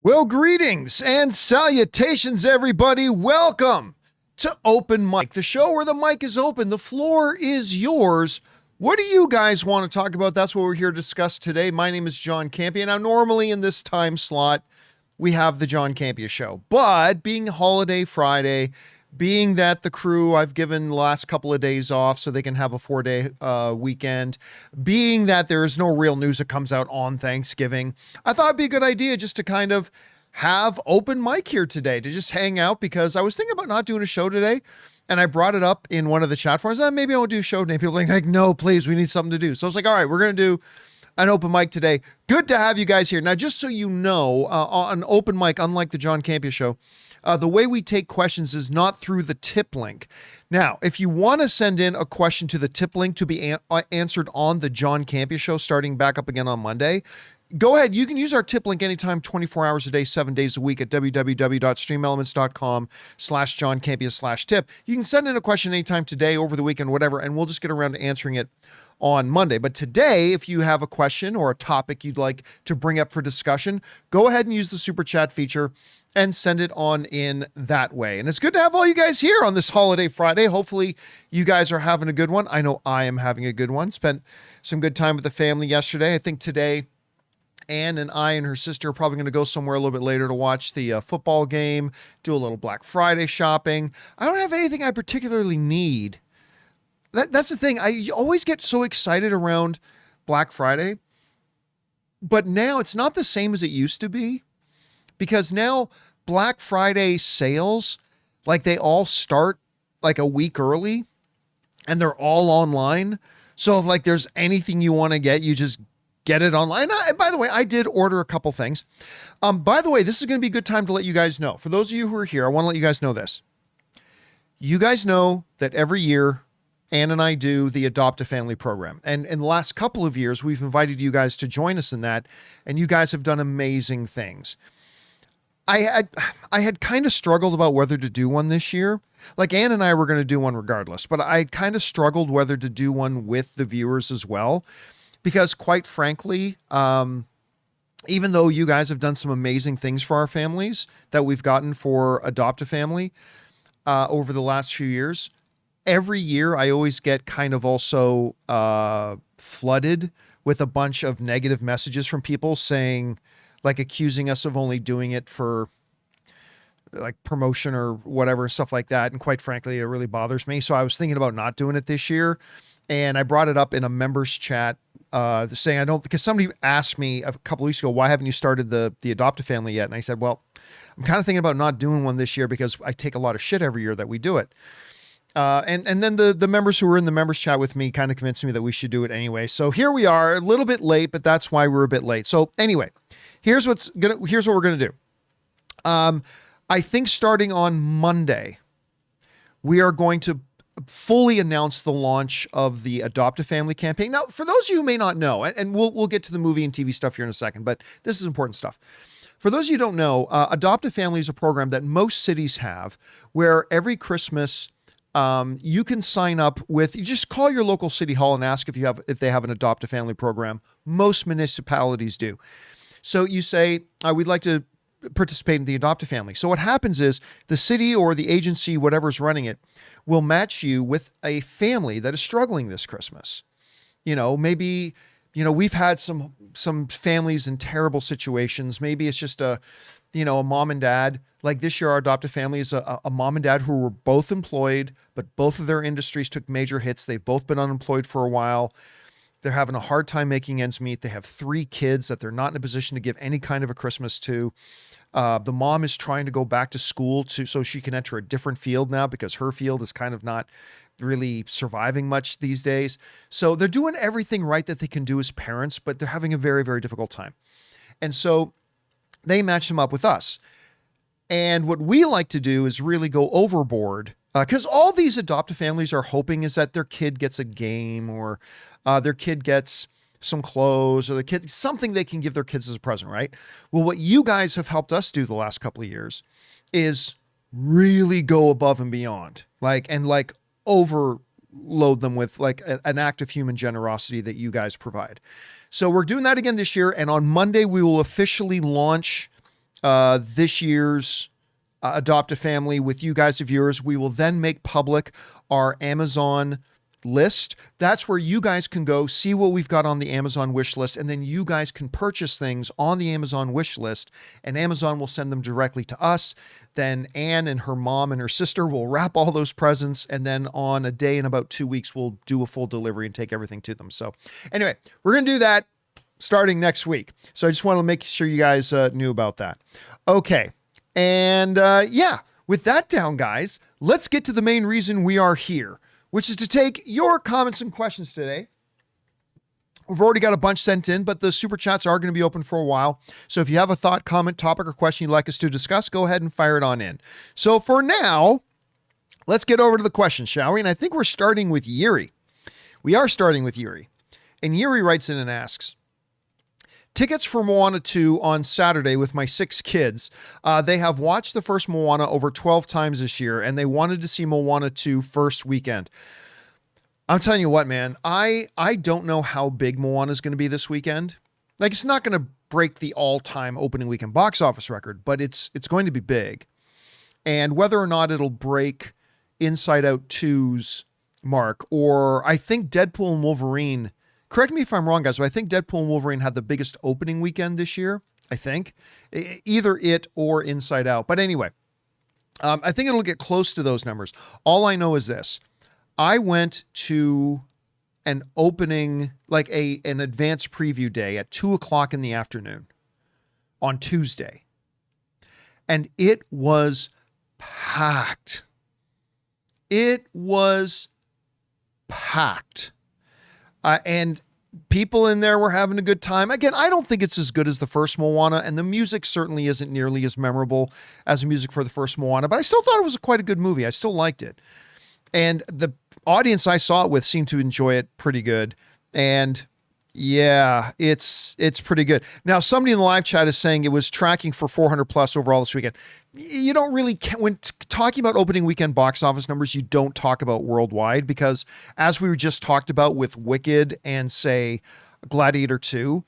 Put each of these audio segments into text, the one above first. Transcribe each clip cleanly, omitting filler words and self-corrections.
Well, greetings and salutations, everybody. Welcome to Open Mic, the show where the mic is open. The floor is yours. What do you guys want to talk about? That's what we're here to discuss today. My name is John Campea. Now, normally in this time slot, we have the John Campea Show. But being holiday Friday, being that the crew, I've given the last couple of days off so they can have a 4-day weekend, being that there is no real news that comes out on Thanksgiving, I thought it'd be a good idea just to kind of have open mic here today, to just hang out, because I was thinking about not doing a show today. And I brought it up in one of the chat forums. Maybe I won't do a show today. People are like, no, please, we need something to do. So I was like, all right, we're going to do an open mic today. Good to have you guys here. Now, just so you know, on open mic, unlike the John Campea Show, the way we take questions is not through the tip link. Now, if you want to send in a question to the tip link to be answered on the John Campea Show, starting back up again on Monday, go ahead. You can use our tip link anytime, 24 hours a day, 7 days a week at www.streamelements.com/John Campea/tip. You can send in a question anytime today, over the weekend, whatever, and we'll just get around to answering it on Monday. But today, if you have a question or a topic you'd like to bring up for discussion, go ahead and use the super chat feature and send it on in that way. And it's good to have all you guys here on this holiday Friday. Hopefully you guys are having a good one. I know I am having a good one. Spent some good time with the family yesterday. I think today Anne and I and her sister are probably going to go somewhere a little bit later to watch the football game, do a little Black Friday shopping. I don't have anything I particularly need. That's the thing. I always get so excited around Black Friday, but now it's not the same as it used to be, because now Black Friday sales, like, they all start like a week early and they're all online. So if like there's anything you want to get, you just get it online. By the way, I did order a couple things. By the way, this is going to be a good time to let you guys know. For those of you who are here, I want to let you guys know this. You guys know that every year Ann and I do the Adopt a Family program. And in the last couple of years, we've invited you guys to join us in that. And you guys have done amazing things. I had kind of struggled about whether to do one this year. Like, Ann and I were going to do one regardless, but I kind of struggled whether to do one with the viewers as well. Because quite frankly, even though you guys have done some amazing things for our families that we've gotten for Adopt a Family over the last few years, every year I always get kind of also flooded with a bunch of negative messages from people saying, like, accusing us of only doing it for like promotion or whatever, stuff like that. And quite frankly, it really bothers me. So I was thinking about not doing it this year. And I brought it up in a members chat, saying I don't, because somebody asked me a couple of weeks ago, why haven't you started the Adopt a Family yet? And I said, well, I'm kind of thinking about not doing one this year because I take a lot of shit every year that we do it. And then the members who were in the members chat with me kind of convinced me that we should do it anyway. So here we are, a little bit late, but that's why we're a bit late. So anyway, here's what we're going to do. I think starting on Monday, we are going to fully announce the launch of the Adopt a Family campaign. Now, for those of you who may not know, and we'll get to the movie and TV stuff here in a second, but this is important stuff. For those of you who don't know, Adopt a Family is a program that most cities have, where every Christmas you can sign up with. You just call your local city hall and ask if they have an Adopt a Family program. Most municipalities do. So you say, we'd like to participate in the Adopt a Family. So what happens is the city or the agency, whatever's running it, will match you with a family that is struggling this Christmas. You know, maybe, we've had some families in terrible situations. Maybe it's just a mom and dad. Like this year, our Adopt a Family is a mom and dad who were both employed, but both of their industries took major hits. They've both been unemployed for a while. They're having a hard time making ends meet. They have 3 kids that they're not in a position to give any kind of a Christmas to. The mom is trying to go back to school so she can enter a different field now, because her field is kind of not really surviving much these days. So they're doing everything right that they can do as parents, but they're having a very, very difficult time. And so they match them up with us. And what we like to do is really go overboard, because all these Adopt a Families are hoping is that their kid gets a game, or their kid gets some clothes, or the kids, something they can give their kids as a present, right? Well, what you guys have helped us do the last couple of years is really go above and beyond, like overload them with like an act of human generosity that you guys provide. So we're doing that again this year. And on Monday, we will officially launch this year's Adopt a Family with you guys, the viewers. We will then make public our Amazon list. That's where you guys can go see what we've got on the Amazon wish list, and then you guys can purchase things on the Amazon wish list, and Amazon will send them directly to us. Then Anne and her mom and her sister will wrap all those presents, and then on a day in about 2 weeks, we'll do a full delivery and take everything to them. So anyway, we're going to do that starting next week. So I just want to make sure you guys knew about that. Okay. And yeah, with that down, guys, let's get to the main reason we are here, which is to take your comments and questions today. We've already got a bunch sent in, but the super chats are going to be open for a while. So if you have a thought, comment, topic, or question you'd like us to discuss, go ahead and fire it on in. So for now, let's get over to the questions, shall we? And I think we're starting with Yuri. We are starting with Yuri. And Yuri writes in and asks, tickets for Moana 2 on Saturday with my 6 kids. They have watched the first Moana over 12 times this year, and they wanted to see Moana 2 first weekend. I'm telling you what, man, I don't know how big Moana is going to be this weekend. Like, it's not going to break the all-time opening weekend box office record, but it's going to be big. And whether or not it'll break Inside Out 2's mark, or I think Deadpool and Wolverine, correct me if I'm wrong, guys, but I think Deadpool and Wolverine had the biggest opening weekend this year. I think either it or Inside Out. But anyway, I think it'll get close to those numbers. All I know is this. I went to an opening, like an advanced preview day at 2:00 in the afternoon on Tuesday. And it was packed. It was packed. And people in there were having a good time. Again, I don't think it's as good as the first Moana, and the music certainly isn't nearly as memorable as the music for the first Moana, but I still thought it was quite a good movie. I still liked it. And the audience I saw it with seemed to enjoy it pretty good. And yeah, it's pretty good. Now, somebody in the live chat is saying it was tracking for 400 plus overall this weekend. You don't really, when talking about opening weekend box office numbers, you don't talk about worldwide, because as we were just talked about with Wicked and say Gladiator 2,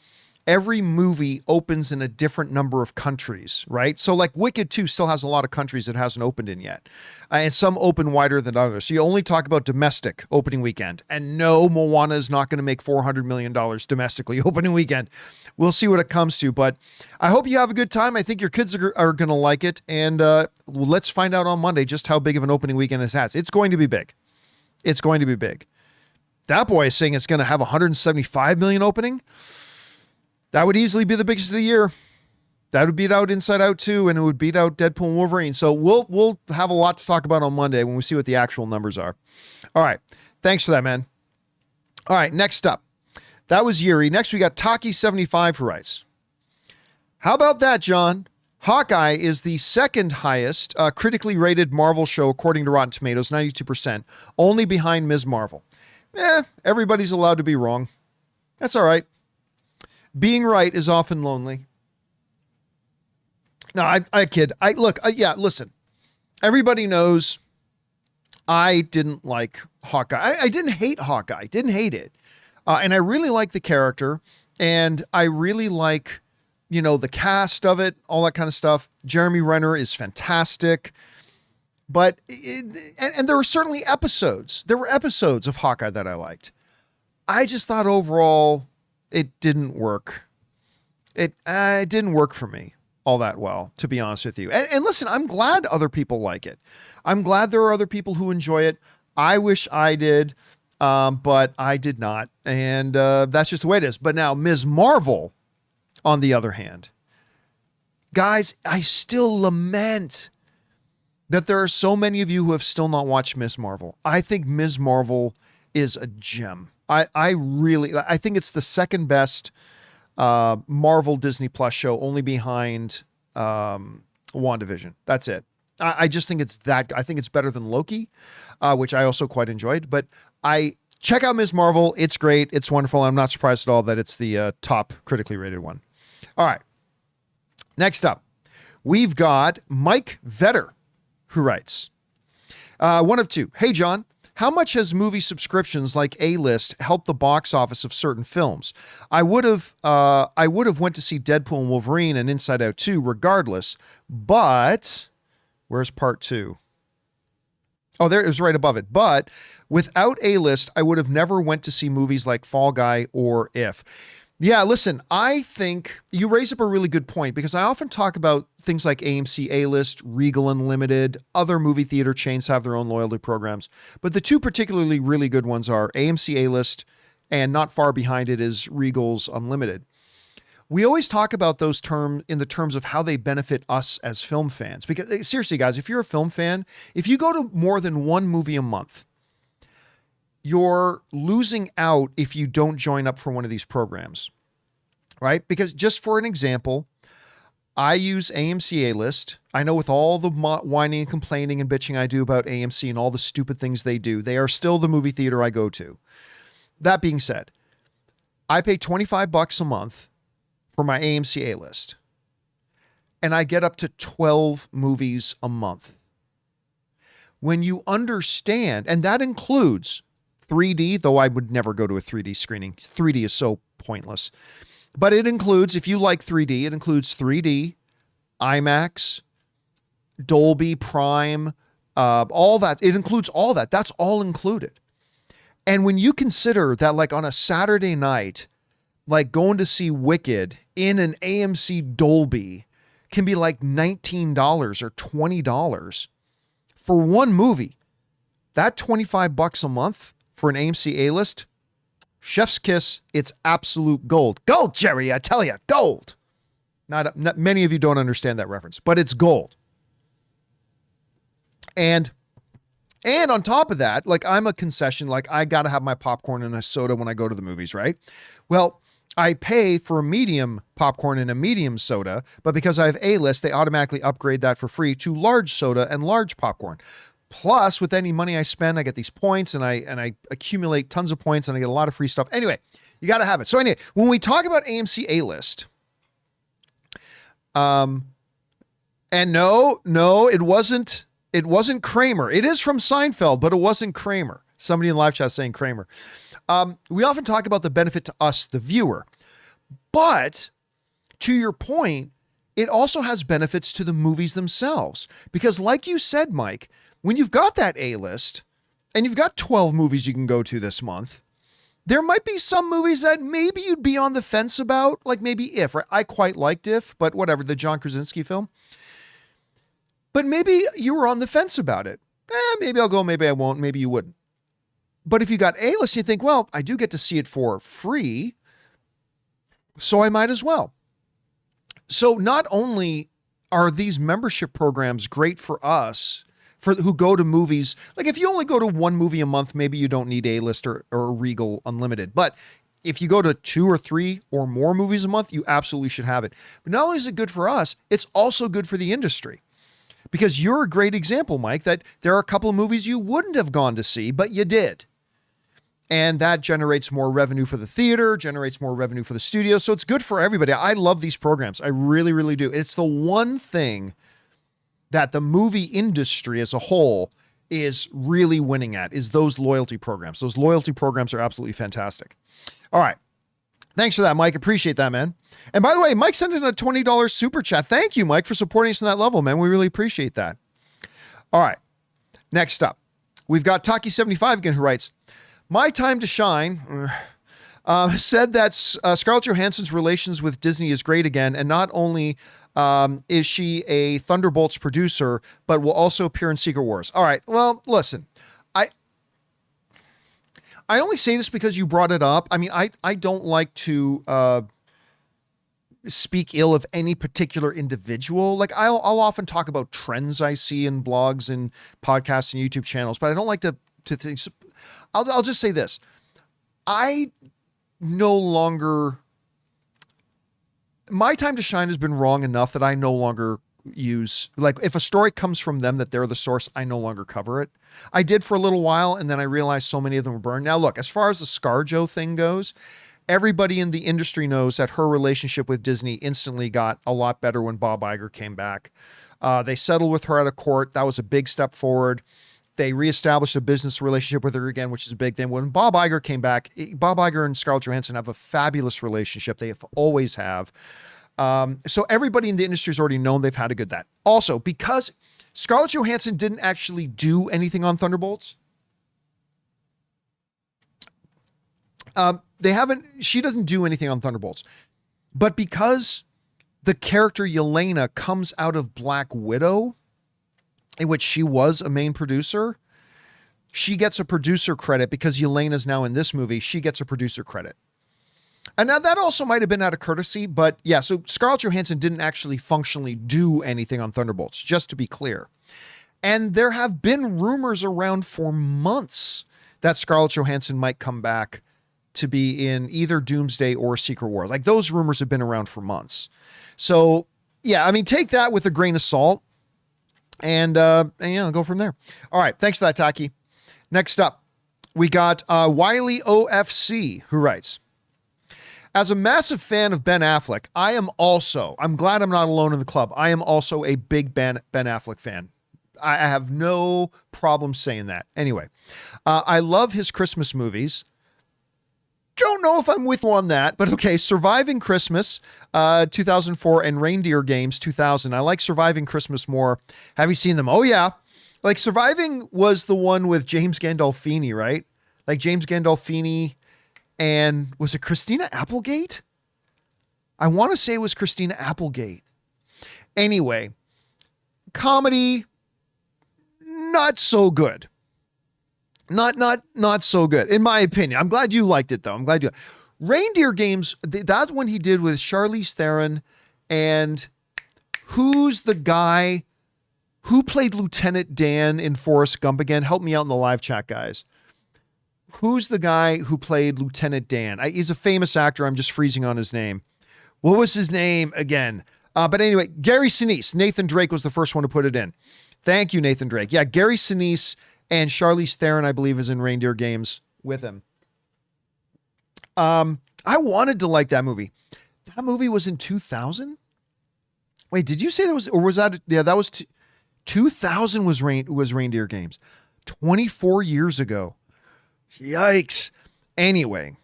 every movie opens in a different number of countries, right? So like Wicked 2 still has a lot of countries it hasn't opened in yet. And some open wider than others. So you only talk about domestic opening weekend. And no, Moana is not going to make $400 million domestically opening weekend. We'll see what it comes to. But I hope you have a good time. I think your kids are going to like it. And let's find out on Monday just how big of an opening weekend it has. It's going to be big. It's going to be big. That boy is saying it's going to have 175 million opening. That would easily be the biggest of the year. That would beat out Inside Out 2, and it would beat out Deadpool and Wolverine. So we'll have a lot to talk about on Monday when we see what the actual numbers are. All right. Thanks for that, man. All right. Next up. That was Yuri. Next, we got Taki75 who writes, how about that, John? Hawkeye is the second highest critically rated Marvel show according to Rotten Tomatoes, 92%, only behind Ms. Marvel. Everybody's allowed to be wrong. That's all right. Being right is often lonely. No, I kid. Yeah, listen. Everybody knows I didn't like Hawkeye. I didn't hate Hawkeye. Didn't hate it. And I really like the character. And I really like, the cast of it, all that kind of stuff. Jeremy Renner is fantastic. But, and there were certainly episodes. There were episodes of Hawkeye that I liked. I just thought overall, it didn't work. It didn't work for me all that well, to be honest with you. And listen, I'm glad other people like it. I'm glad there are other people who enjoy it. I wish I did, but I did not. And that's just the way it is. But now Ms. Marvel, on the other hand, guys, I still lament that there are so many of you who have still not watched Ms. Marvel. I think Ms. Marvel is a gem. I think it's the second best Marvel Disney Plus show, only behind WandaVision. That's it. I just think I think it's better than Loki, which I also quite enjoyed. But I check out Ms. Marvel. It's great. It's wonderful. I'm not surprised at all that it's the top critically rated one. All right. Next up, we've got Mike Vetter, who writes, one of two. Hey, John. How much has movie subscriptions like A-List helped the box office of certain films? I would have went to see Deadpool and Wolverine and Inside Out 2 regardless, but where's part 2? Oh, there it was right above it. But without A-List, I would have never went to see movies like Fall Guy or If. Yeah, listen, I think you raise up a really good point because I often talk about things like AMC A-List, Regal Unlimited, other movie theater chains have their own loyalty programs. But the two particularly really good ones are AMC A-List, and not far behind it is Regal's Unlimited. We always talk about those in the terms of how they benefit us as film fans. Because seriously, guys, if you're a film fan, if you go to more than one movie a month, you're losing out if you don't join up for one of these programs, right? Because just for an example, I use AMC A-List. I know with all the whining and complaining and bitching I do about AMC and all the stupid things they do, they are still the movie theater I go to. That being said, I pay $25 a month for my AMC A-List, and I get up to 12 movies a month. When you understand, and that includes 3D, though I would never go to a 3D screening. 3D is so pointless. But it includes, if you like 3D, it includes 3D, IMAX, Dolby, Prime, all that. It includes all that. That's all included. And when you consider that, like on a Saturday night, like going to see Wicked in an AMC Dolby can be like $19 or $20 for one movie. That $25 a month for an AMC A-List, chef's kiss, it's absolute gold. Gold, Jerry, I tell you, gold. Not many of you don't understand that reference, but it's gold. And on top of that, like I'm a concession, like I got to have my popcorn and a soda when I go to the movies, right? Well, I pay for a medium popcorn and a medium soda, but because I have A-List, they automatically upgrade that for free to large soda and large popcorn. Plus, with any money I spend, I get these points and I accumulate tons of points and I get a lot of free stuff. Anyway, you got to have it. So anyway, when we talk about AMC A-List, and no, it wasn't Kramer. It is from Seinfeld, but it wasn't Kramer. Somebody in the live chat saying Kramer. We often talk about the benefit to us, the viewer, but to your point, it also has benefits to the movies themselves. Because like you said, Mike, when you've got that A-List and you've got 12 movies you can go to this month, there might be some movies that maybe you'd be on the fence about, like maybe If, right? I quite liked If, but whatever, the John Krasinski film. But maybe you were on the fence about it. Maybe I'll go, maybe I won't, maybe you wouldn't. But if you got A-List, you think, well, I do get to see it for free, so I might as well. So not only are these membership programs great for us, for who go to movies, like if you only go to one movie a month, maybe you don't need A-List or Regal Unlimited. But if you go to 2 or 3 or more movies a month, you absolutely should have it. But not only is it good for us, it's also good for the industry. Because you're a great example, Mike, that there are a couple of movies you wouldn't have gone to see, but you did. And that generates more revenue for the theater, generates more revenue for the studio. So it's good for everybody. I love these programs. I really, really do. It's the one thing that the movie industry as a whole is really winning at, is those loyalty programs. Those loyalty programs are absolutely fantastic. All right. Thanks for that, Mike. Appreciate that, man. And by the way, Mike sent in a $20 super chat. Thank you, Mike, for supporting us on that level, man. We really appreciate that. All right. Next up, we've got Taki75 again, who writes, My Time to Shine said that Scarlett Johansson's relations with Disney is great again, and not only is she a Thunderbolts producer, but will also appear in Secret Wars. All right, well, listen, I only say this because you brought it up. I mean, I don't like to speak ill of any particular individual. Like I'll often talk about trends I see in blogs and podcasts and YouTube channels, but I don't like to think. I'll just say this. I no longer, my time to shine has been wrong enough that I no longer use, like if a story comes from them that they're the source, I no longer cover it. I did for a little while, and then I realized so many of them were burned. Now look, as far as the ScarJo thing goes, everybody in the industry knows that her relationship with Disney instantly got a lot better when Bob Iger came back. They settled with her out of court. That was a big step forward. They reestablished a business relationship with her again, which is a big thing. When Bob Iger came back, Bob Iger and Scarlett Johansson have a fabulous relationship. They always have. So everybody in the industry has already known they've had a good that. Also, because Scarlett Johansson didn't actually do anything on Thunderbolts, she doesn't do anything on Thunderbolts, but because the character Yelena comes out of Black Widow, in which she was a main producer, she gets a producer credit because Yelena's now in this movie. She gets a producer credit. And now that also might have been out of courtesy, but yeah, so Scarlett Johansson didn't actually functionally do anything on Thunderbolts, just to be clear. And there have been rumors around for months that Scarlett Johansson might come back to be in either Doomsday or Secret War. Like, those rumors have been around for months. So yeah, I mean, take that with a grain of salt and yeah, go from there. All right. Thanks for that, Taki. Next up, we got Wiley OFC, who writes, as a massive fan of Ben Affleck, I'm glad I'm not alone in the club. I am also a big Ben Affleck fan. I have no problem saying that. Anyway, I love his Christmas movies. Don't know if I'm with you on that, but okay. Surviving Christmas, 2004, and Reindeer Games, 2000. I like Surviving Christmas more. Have you seen them? Oh yeah. Like, Surviving was the one with James Gandolfini, right? Like, James Gandolfini, and was it Christina Applegate? I want to say it was Christina Applegate. Anyway, comedy, not so good. Not so good, in my opinion. I'm glad you liked it, though. I'm glad you. Reindeer Games, that's one he did with Charlize Theron, and who's the guy who played Lieutenant Dan in Forrest Gump again? Help me out in the live chat, guys. Who's the guy who played Lieutenant Dan? He's a famous actor. I'm just freezing on his name. What was his name again? But anyway, Gary Sinise. Nathan Drake was the first one to put it in. Thank you, Nathan Drake. Yeah, Gary Sinise and Charlize Theron, I believe, is in Reindeer Games with him. I wanted to like that movie. That movie was in 2000? Wait, did you say that was, or was that, yeah, that was 2000 was Reindeer Games. 24 years ago. Yikes. Anyway,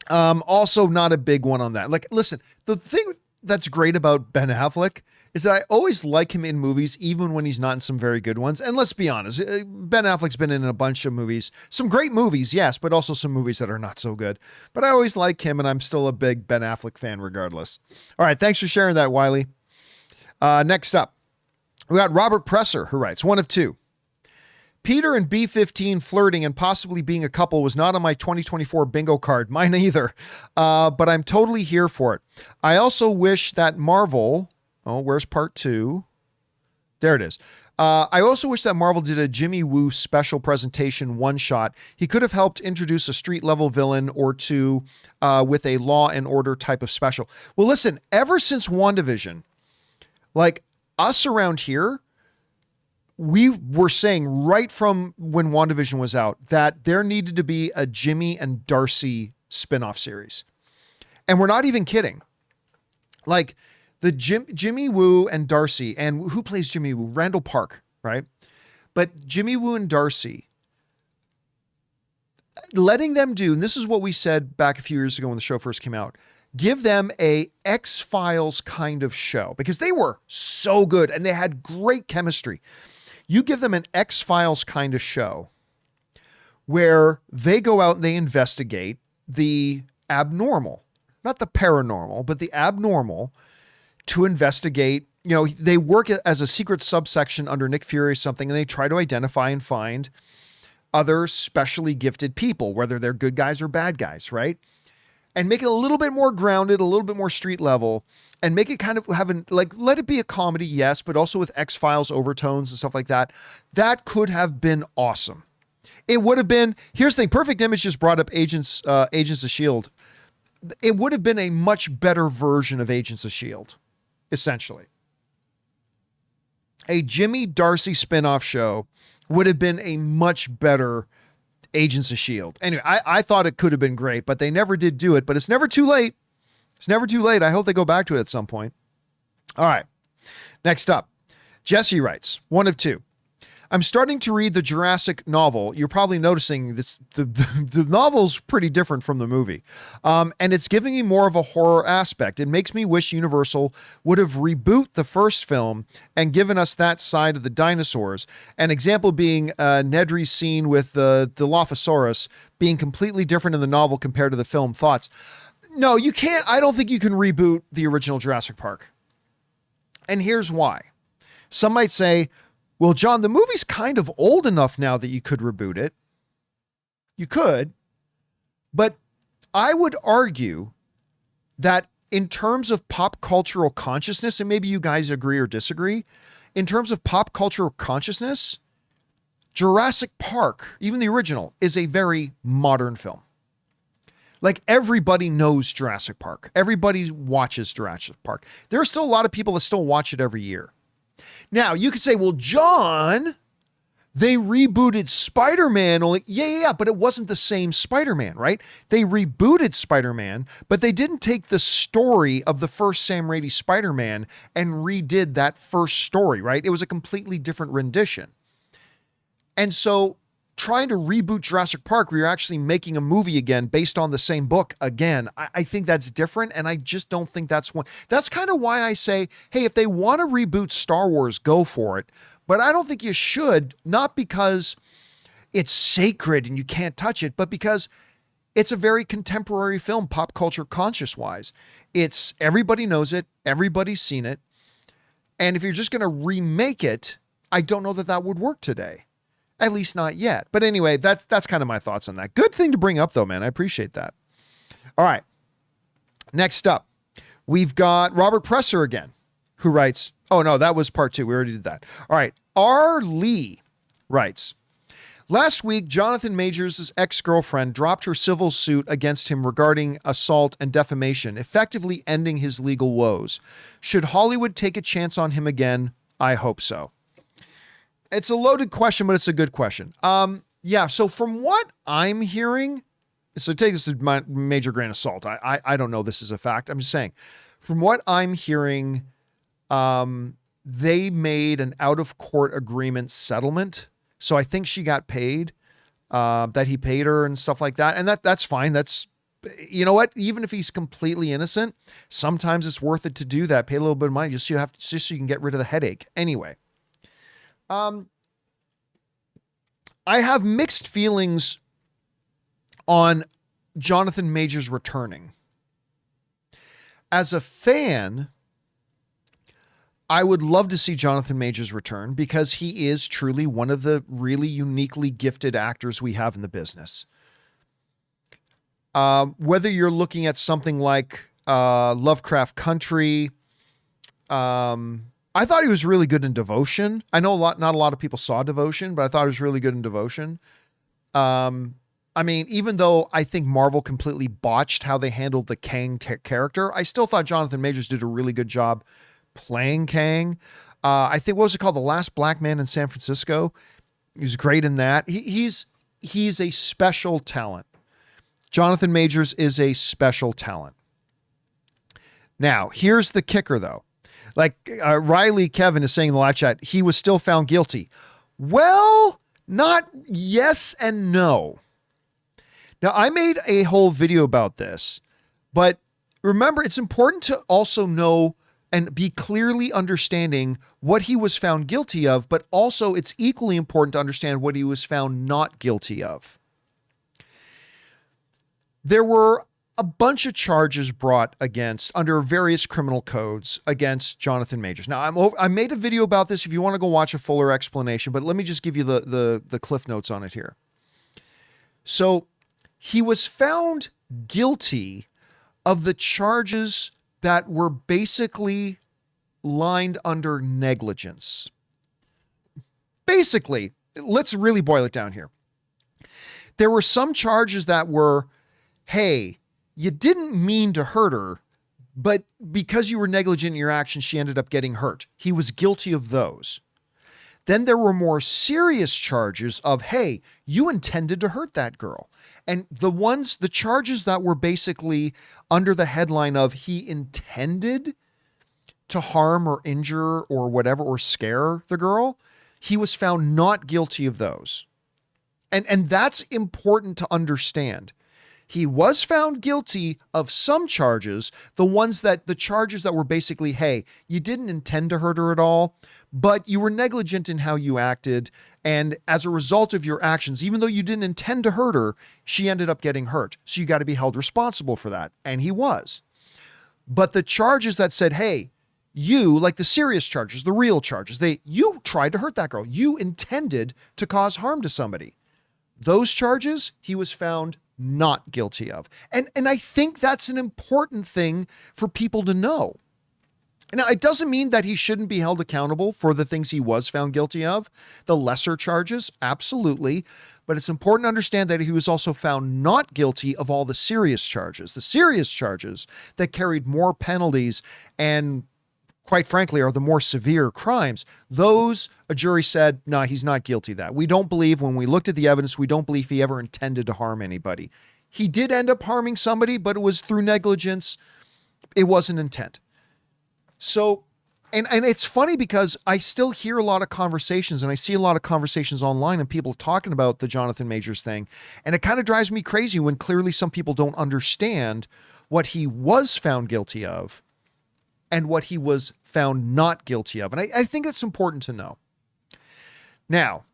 also not a big one on that. Like, listen, the thing that's great about Ben Affleck is that I always like him in movies, even when he's not in some very good ones. And let's be honest, Ben Affleck's been in a bunch of movies, some great movies, yes, but also some movies that are not so good. But I always like him, and I'm still a big Ben Affleck fan regardless. All right, thanks for sharing that, Wiley. Next up, we got Robert Presser, who writes, one of two. Peter and B-15 flirting and possibly being a couple was not on my 2024 bingo card. Mine either. But I'm totally here for it. I also wish that Marvel... Oh, where's part 2? There it is. I also wish that Marvel did a Jimmy Woo special presentation one-shot. He could have helped introduce a street-level villain or two with a Law and Order type of special. Well, listen, ever since WandaVision, like, us around here, we were saying right from when WandaVision was out that there needed to be a Jimmy and Darcy spinoff series. And we're not even kidding. Like, the Jimmy Woo and Darcy, and who plays Jimmy Woo? Randall Park, right? But Jimmy Woo and Darcy, letting them do, and this is what we said back a few years ago when the show first came out, give them a X-Files kind of show, because they were so good and they had great chemistry. You give them an X-Files kind of show where they go out and they investigate the abnormal, not the paranormal, but the abnormal, to investigate, you know, they work as a secret subsection under Nick Fury or something, and they try to identify and find other specially gifted people, whether they're good guys or bad guys, right? And make it a little bit more grounded, a little bit more street level, and make it kind of let it be a comedy, yes, but also with X-Files overtones and stuff like that. That could have been awesome. It would have been, here's the thing, Perfect Image just brought up Agents of S.H.I.E.L.D. It would have been a much better version of Agents of S.H.I.E.L.D., essentially. A Jimmy Darcy spinoff show would have been a much better Agents of S.H.I.E.L.D. Anyway, I thought it could have been great, but they never did do it. But it's never too late. It's never too late. I hope they go back to it at some point. All right. Next up, Jesse writes, one of two. I'm starting to read the Jurassic novel. You're probably noticing this. The novel's pretty different from the movie. And it's giving me more of a horror aspect. It makes me wish Universal would have reboot the first film and given us that side of the dinosaurs. An example being Nedry's scene with the Dilophosaurus being completely different in the novel compared to the film. Thoughts? No, you can't. I don't think you can reboot the original Jurassic Park. And here's why. Some might say, well, John, the movie's kind of old enough now that you could reboot it. You could. But I would argue that in terms of pop cultural consciousness, and maybe you guys agree or disagree, in terms of pop cultural consciousness, Jurassic Park, even the original, is a very modern film. Like, everybody knows Jurassic Park. Everybody watches Jurassic Park. There are still a lot of people that still watch it every year. Now, you could say, well, John, they rebooted Spider-Man. Only, yeah, but it wasn't the same Spider-Man, right? They rebooted Spider-Man, but they didn't take the story of the first Sam Raimi Spider-Man and redid that first story, right? It was a completely different rendition. And so trying to reboot Jurassic Park where you're actually making a movie again based on the same book again, I think that's different, and I just don't think that's one. That's kind of why I say, hey, if they want to reboot Star Wars, go for it. But I don't think you should, not because it's sacred and you can't touch it, but because it's a very contemporary film, pop culture conscious-wise. It's everybody knows it, everybody's seen it, and if you're just going to remake it, I don't know that that would work today. At least not yet. But anyway, that's kind of my thoughts on that. Good thing to bring up, though, man. I appreciate that. All right. Next up, we've got Robert Presser again, who writes, oh, no, that was part 2. We already did that. All right. R. Lee writes, last week, Jonathan Majors' ex-girlfriend dropped her civil suit against him regarding assault and defamation, effectively ending his legal woes. Should Hollywood take a chance on him again? I hope so. It's a loaded question, but it's a good question. Yeah, so from what I'm hearing, so take this with my major grain of salt. I don't know this is a fact. I'm just saying. From what I'm hearing, they made an out-of-court agreement settlement. So I think she got paid, that he paid her and stuff like that. And that's fine. That's, you know what? Even if he's completely innocent, sometimes it's worth it to do that. Pay a little bit of money just so you can get rid of the headache. Anyway. I have mixed feelings on Jonathan Majors returning. As a fan, I would love to see Jonathan Majors return because he is truly one of the really uniquely gifted actors we have in the business. Whether you're looking at something like Lovecraft Country, I thought he was really good in Devotion. I know not a lot of people saw Devotion, but I thought he was really good in Devotion. I mean, even though I think Marvel completely botched how they handled the Kang character, I still thought Jonathan Majors did a really good job playing Kang. I think, what was it called? The Last Black Man in San Francisco. He was great in that. He's a special talent. Jonathan Majors is a special talent. Now, here's the kicker, though. Like Riley Kevin is saying in the live chat, he was still found guilty. Well, not yes and no. Now, I made a whole video about this, but remember, it's important to also know and be clearly understanding what he was found guilty of, but also it's equally important to understand what he was found not guilty of. There were a bunch of charges brought under various criminal codes against Jonathan Majors. Now, I made a video about this if you want to go watch a fuller explanation, but let me just give you the cliff notes on it here. So he was found guilty of the charges that were basically lined under negligence. Basically, let's really boil it down here. There were some charges that were, hey, you didn't mean to hurt her, but because you were negligent in your actions, she ended up getting hurt. He was guilty of those. Then there were more serious charges of, hey, you intended to hurt that girl. And the charges that were basically under the headline of he intended to harm or injure or whatever, or scare the girl, he was found not guilty of those. And that's important to understand. He was found guilty of some charges, the charges that were basically, hey, you didn't intend to hurt her at all, but you were negligent in how you acted. And as a result of your actions, even though you didn't intend to hurt her, she ended up getting hurt. So you got to be held responsible for that. And he was. But the charges that said, hey, you, like the serious charges, the real charges, you tried to hurt that girl. You intended to cause harm to somebody. Those charges, he was found not guilty of. And I think that's an important thing for people to know. Now, it doesn't mean that he shouldn't be held accountable for the things he was found guilty of. The lesser charges, absolutely. But it's important to understand that he was also found not guilty of all the serious charges. The serious charges that carried more penalties and, quite frankly, are the more severe crimes. Those, a jury said, no, he's not guilty of that. We don't believe, when we looked at the evidence, we don't believe he ever intended to harm anybody. He did end up harming somebody, but it was through negligence. It wasn't intent. So, and it's funny because I still hear a lot of conversations, and I see a lot of conversations online and people talking about the Jonathan Majors thing. And it kind of drives me crazy when clearly some people don't understand what he was found guilty of and what he was found not guilty of. And I think it's important to know. Now,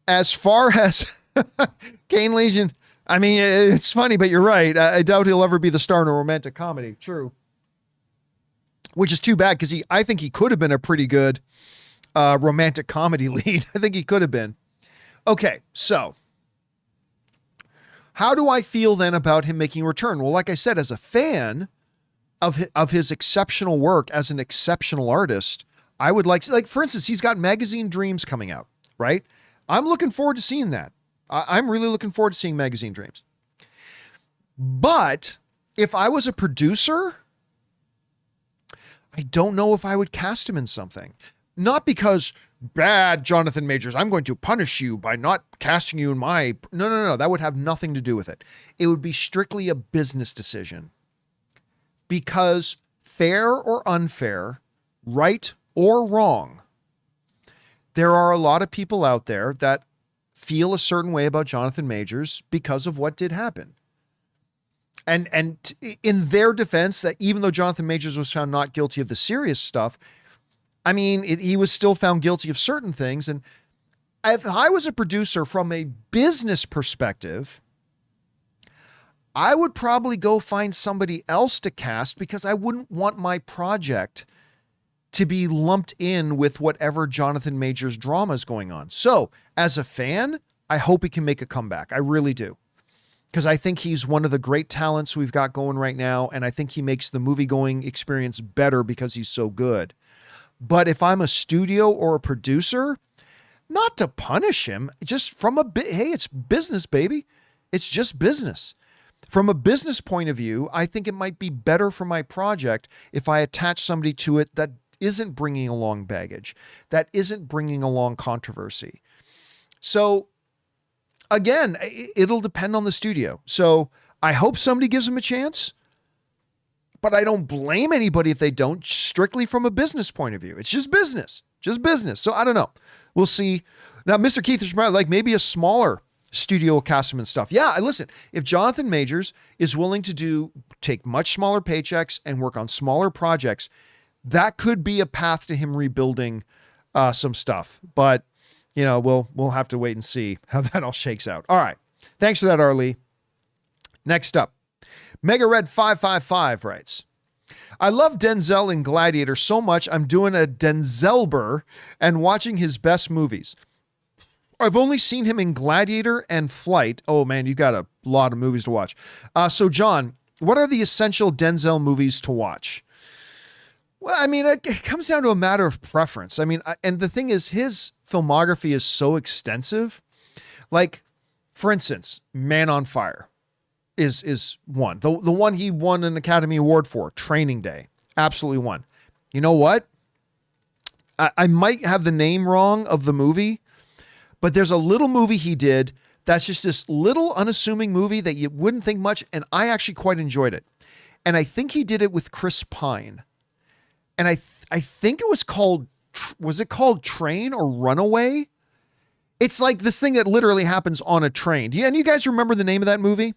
as far as Kane Legion, I mean, it's funny, but you're right. I doubt he'll ever be the star in a romantic comedy. True. Which is too bad, because I think he could have been a pretty good romantic comedy lead. I think he could have been. Okay, so how do I feel then about him making a return? Well, like I said, as a fan of his exceptional work as an exceptional artist, I would like, for instance, he's got Magazine Dreams coming out, right? I'm looking forward to seeing that. I'm really looking forward to seeing Magazine Dreams. But if I was a producer, I don't know if I would cast him in something. Not because, bad Jonathan Majors, I'm going to punish you by not casting you in my... No. That would have nothing to do with it. It would be strictly a business decision. Because fair or unfair, right or wrong, there are a lot of people out there that feel a certain way about Jonathan Majors because of what did happen. And in their defense, that even though Jonathan Majors was found not guilty of the serious stuff, I mean, he was still found guilty of certain things. And if I was a producer from a business perspective, I would probably go find somebody else to cast, because I wouldn't want my project to be lumped in with whatever Jonathan Majors drama is going on. So as a fan, I hope he can make a comeback. I really do. Because I think he's one of the great talents we've got going right now. And I think he makes the movie-going experience better because he's so good. But if I'm a studio or a producer, not to punish him, just from hey, it's business, baby. It's just business. From a business point of view, I think it might be better for my project if I attach somebody to it that isn't bringing along baggage, that isn't bringing along controversy. So again, it'll depend on the studio. So I hope somebody gives him a chance, but I don't blame anybody if they don't, strictly from a business point of view. It's just business. So I don't know. We'll see. Now, Mr. Keith is like maybe a smaller studio will cast him and stuff. Yeah, listen, if Jonathan Majors is willing to take much smaller paychecks and work on smaller projects, that could be a path to him rebuilding some stuff. But you know, we'll have to wait and see how that all shakes out. All right. Thanks for that, Arlie. Next up, Mega Red 555 writes, I love Denzel in Gladiator so much I'm doing a Denzelber and watching his best movies. I've only seen him in Gladiator and Flight. Oh man, you got a lot of movies to watch. So John, what are the essential Denzel movies to watch? Well, I mean, it comes down to a matter of preference. I mean, and the thing is, his filmography is so extensive. Like, for instance, Man on Fire is one. The one he won an Academy Award for, Training Day. Absolutely one. You know what? I might have the name wrong of the movie, but there's a little movie he did that's just this little unassuming movie that you wouldn't think much, and I actually quite enjoyed it. And I think he did it with Chris Pine. And I think it was called, was it called Train or Runaway? It's like this thing that literally happens on a train. And you guys remember the name of that movie?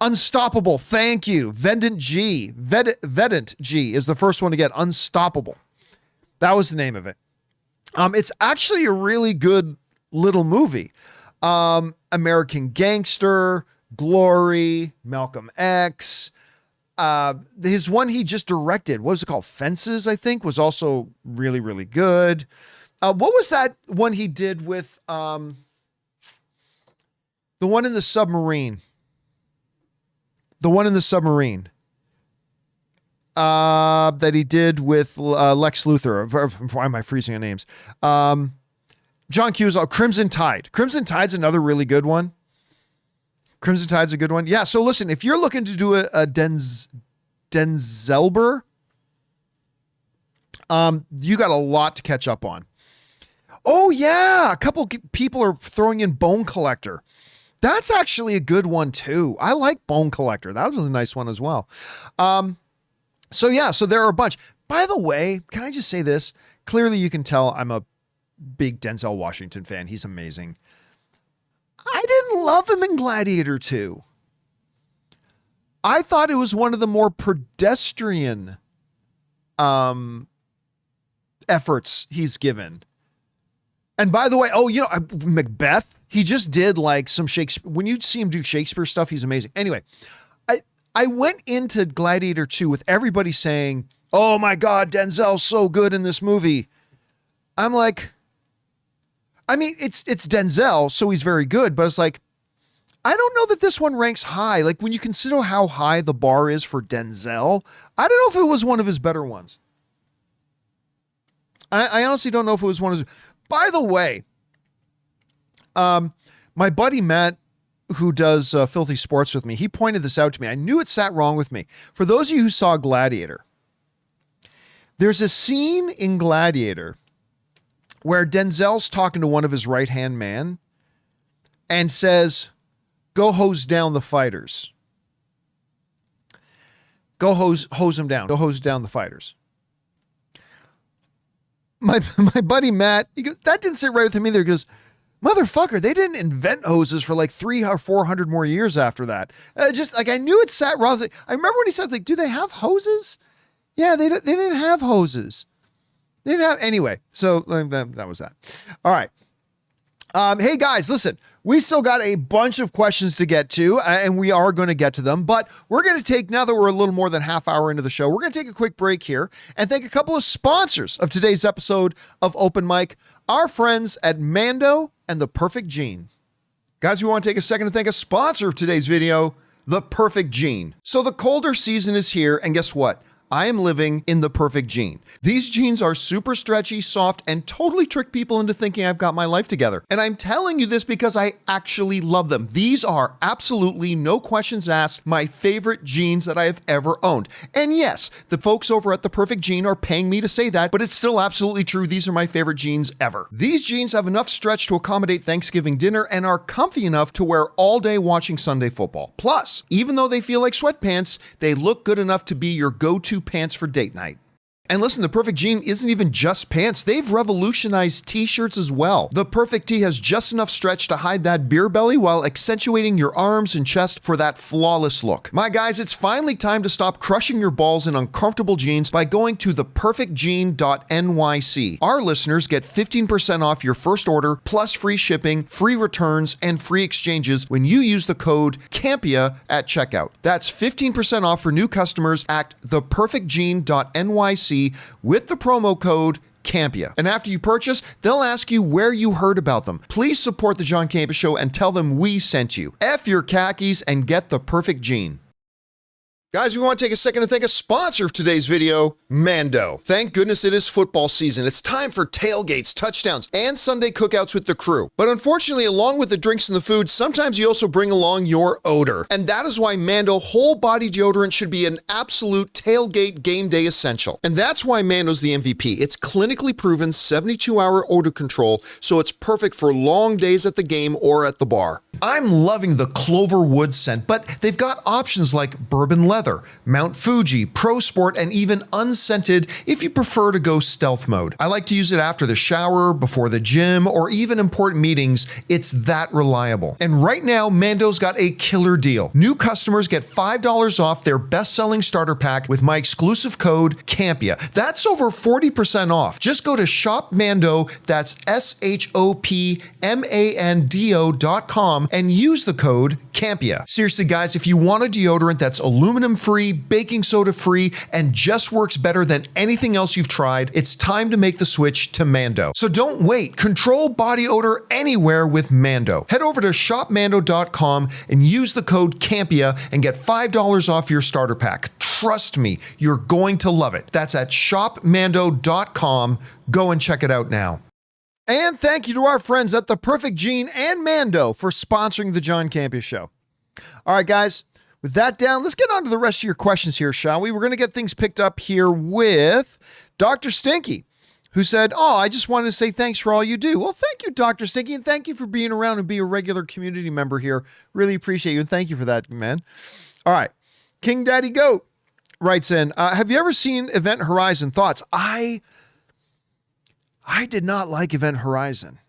Unstoppable. Thank you. Vedant G is the first one to get Unstoppable. That was the name of it. It's actually a really good little movie. American Gangster, Glory, Malcolm X. His one he just directed, what was it called? Fences, I think, was also really, really good. What was that one he did with the one in the submarine? The one in the submarine that he did with Lex Luthor. Why am I freezing on names? John Cusack, Crimson Tide. Crimson Tide's another really good one. Crimson Tide's a good one. Yeah, so listen, if you're looking to do a Denzelber, you got a lot to catch up on. Oh, yeah, a couple people are throwing in Bone Collector. That's actually a good one, too. I like Bone Collector. That was a nice one as well. So there are a bunch. By the way, can I just say this? Clearly, you can tell I'm a big Denzel Washington fan. He's amazing. I didn't love him in Gladiator 2. I thought it was one of the more pedestrian efforts he's given. And by the way, Macbeth, he just did like some Shakespeare. When you see him do Shakespeare stuff, he's amazing. Anyway, I went into Gladiator 2 with everybody saying, oh my God, Denzel's so good in this movie. I'm like, I mean, it's Denzel, so he's very good, but it's like, I don't know that this one ranks high. Like when you consider how high the bar is for Denzel, I don't know if it was one of his better ones. I honestly don't know if it was one of his. By the way, my buddy Matt, who does Filthy Sports with me, he pointed this out to me. I knew it sat wrong with me. For those of you who saw Gladiator, there's a scene in Gladiator where Denzel's talking to one of his right-hand man and says, go hose down the fighters. Go hose them down. Go hose down the fighters. My buddy Matt, he goes, that didn't sit right with him either. He goes, motherfucker, they didn't invent hoses for like 300 or 400 more years after that. Just like I knew it sat wrong. I remember when he said, like, do they have hoses? Yeah, they didn't have hoses. They didn't have anyway. So that was that. All right. Hey guys, listen, we still got a bunch of questions to get to, and we are going to get to them, but we're going to take, now that we're a little more than half hour into the show, we're going to take a quick break here and thank a couple of sponsors of today's episode of Open Mic, our friends at Mando and The Perfect Gene. Guys, we want to take a second to thank a sponsor of today's video, The Perfect Gene. So the colder season is here, and guess what? I am living in the perfect gene. These jeans are super stretchy, soft, and totally trick people into thinking I've got my life together. And I'm telling you this because I actually love them. These are absolutely, no questions asked, my favorite jeans that I have ever owned. And yes, the folks over at The Perfect Gene are paying me to say that, but it's still absolutely true. These are my favorite jeans ever. These jeans have enough stretch to accommodate Thanksgiving dinner and are comfy enough to wear all day watching Sunday football. Plus, even though they feel like sweatpants, they look good enough to be your go-to pants for date night. And listen, the Perfect Gene isn't even just pants. They've revolutionized t-shirts as well. The Perfect Tee has just enough stretch to hide that beer belly while accentuating your arms and chest for that flawless look. My guys, it's finally time to stop crushing your balls in uncomfortable jeans by going to theperfectgene.nyc. Our listeners get 15% off your first order, plus free shipping, free returns, and free exchanges when you use the code Campea at checkout. That's 15% off for new customers at theperfectgene.nyc with the promo code Campea. And after you purchase, they'll ask you where you heard about them. Please support the John Campea Show and tell them we sent you. F your khakis and get the perfect gene. Guys, we want to take a second to thank a sponsor of today's video, Mando. Thank goodness it is football season. It's time for tailgates, touchdowns, and Sunday cookouts with the crew. But unfortunately, along with the drinks and the food, sometimes you also bring along your odor. And that is why Mando whole body deodorant should be an absolute tailgate game day essential. And that's why Mando's the MVP. It's clinically proven 72-hour odor control, so it's perfect for long days at the game or at the bar. I'm loving the Clover Wood scent, but they've got options like bourbon leather, weather, Mount Fuji, Pro Sport, and even unscented if you prefer to go stealth mode. I like to use it after the shower, before the gym, or even important meetings. It's that reliable. And right now, Mando's got a killer deal. New customers get $5 off their best-selling starter pack with my exclusive code Campea. That's over 40% off. Just go to shopmando, that's shopmando.com, and use the code Campea. Seriously, guys, if you want a deodorant that's aluminum-free, baking soda-free, and just works better than anything else you've tried, it's time to make the switch to Mando. So don't wait. Control body odor anywhere with Mando. Head over to shopmando.com and use the code Campea and get $5 off your starter pack. Trust me, you're going to love it. That's at shopmando.com. Go and check it out now. And thank you to our friends at The Perfect Gene and Mando for sponsoring the John Campea Show. All right, guys, with that down, let's get on to the rest of your questions here, shall we? We're going to get things picked up here with Dr. Stinky, who said, "Oh, I just wanted to say thanks for all you do." Well, thank you, Dr. Stinky, and thank you for being around and be a regular community member here. Really appreciate you, and thank you for that, man. All right. King Daddy Goat writes in, have you ever seen Event Horizon? Thoughts? I did not like Event Horizon.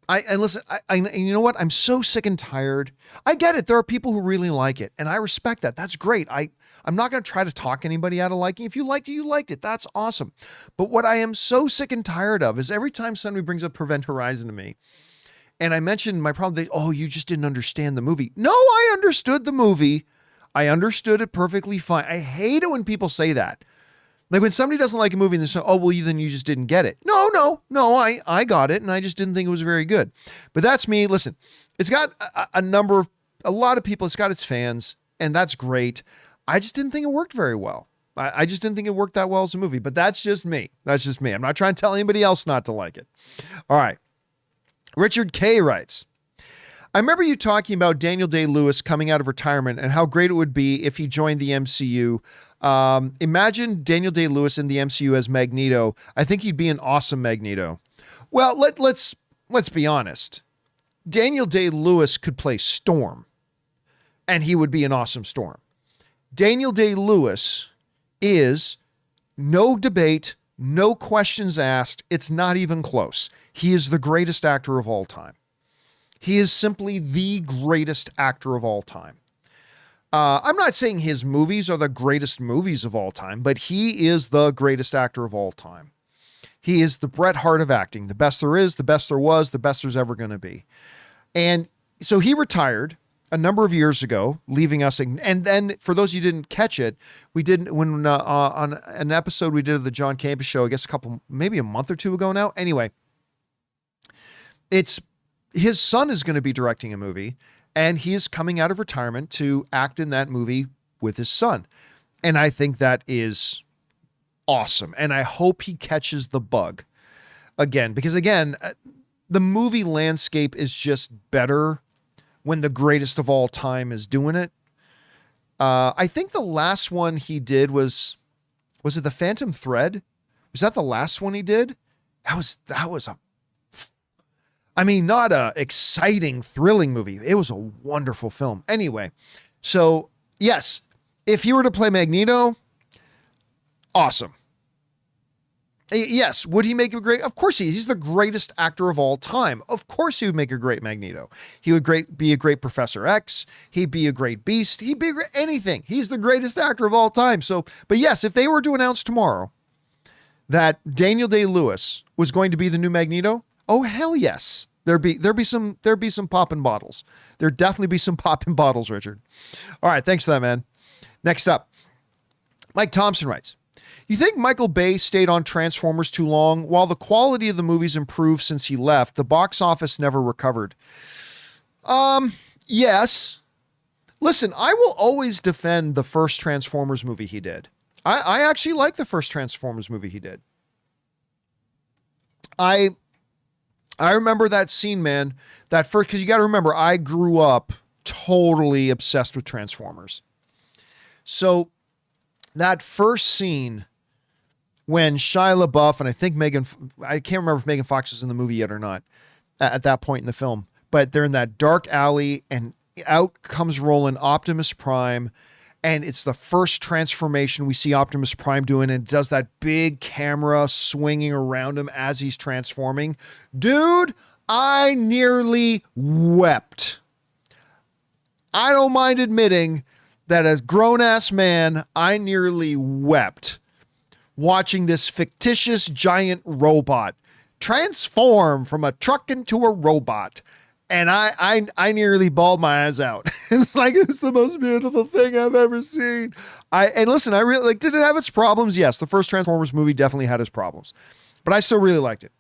And listen, and you know what? I'm so sick and tired. I get it. There are people who really like it, and I respect that. That's great. I'm not going to try to talk anybody out of liking. If you liked it, you liked it. That's awesome. But what I am so sick and tired of is every time somebody brings up Event Horizon to me, and I mentioned my problem, you just didn't understand the movie. No, I understood the movie. I understood it perfectly fine. I hate it when people say that. Like when somebody doesn't like a movie and they say, then you just didn't get it. No, I got it, and I just didn't think it was very good. But that's me. Listen, it's got a lot of people, it's got its fans, and that's great. I just didn't think it worked very well. I just didn't think it worked that well as a movie, but that's just me. That's just me. I'm not trying to tell anybody else not to like it. All right. Richard K. writes, I remember you talking about Daniel Day-Lewis coming out of retirement and how great it would be if he joined the MCU. Imagine Daniel Day-Lewis in the MCU as Magneto. I think he'd be an awesome Magneto. Well, let's be honest. Daniel Day-Lewis could play Storm, and he would be an awesome Storm. Daniel Day-Lewis is, no debate, no questions asked. It's not even close. He is the greatest actor of all time. He is simply the greatest actor of all time. I'm not saying his movies are the greatest movies of all time, but he is the greatest actor of all time. He is the Bret Hart of acting, the best there is, the best there was, the best there's ever going to be. And so he retired a number of years ago, leaving us. And then for those of you who didn't catch it, we did on an episode we did of the John Campea Show, I guess maybe a month or two ago now. Anyway, his son is going to be directing a movie, and he is coming out of retirement to act in that movie with his son. And I think that is awesome. And I hope he catches the bug again, because again, the movie landscape is just better when the greatest of all time is doing it. I think the last one he did was it The Phantom Thread? Was that the last one he did? That was not a exciting, thrilling movie. It was a wonderful film. Anyway, so yes, if he were to play Magneto, awesome. Yes, would he make a great? Of course he's the greatest actor of all time. Of course he would make a great Magneto. He would be a great Professor X. He'd be a great Beast. He'd be anything. He's the greatest actor of all time. So, but yes, if they were to announce tomorrow that Daniel Day-Lewis was going to be the new Magneto, oh hell yes. There'd be some popping bottles. There'd definitely be some popping bottles, Richard. All right, thanks for that, man. Next up, Mike Thompson writes, you think Michael Bay stayed on Transformers too long? While the quality of the movies improved since he left, the box office never recovered. Yes. Listen, I will always defend the first Transformers movie he did. I actually like the first Transformers movie he did. I remember that scene, man, because you got to remember, I grew up totally obsessed with Transformers. So that first scene when Shia LaBeouf and I think I can't remember if Megan Fox is in the movie yet or not at that point in the film, but they're in that dark alley and out comes rolling Optimus Prime And it's the first transformation we see Optimus Prime doing, and it does that big camera swinging around him as he's transforming. Dude, I nearly wept. I don't mind admitting that as grown-ass man, I nearly wept watching this fictitious giant robot transform from a truck into a robot. And I nearly bawled my eyes out. It's like, it's the most beautiful thing I've ever seen. And listen, I really like, did it have its problems? Yes. The first Transformers movie definitely had its problems, but I still really liked it.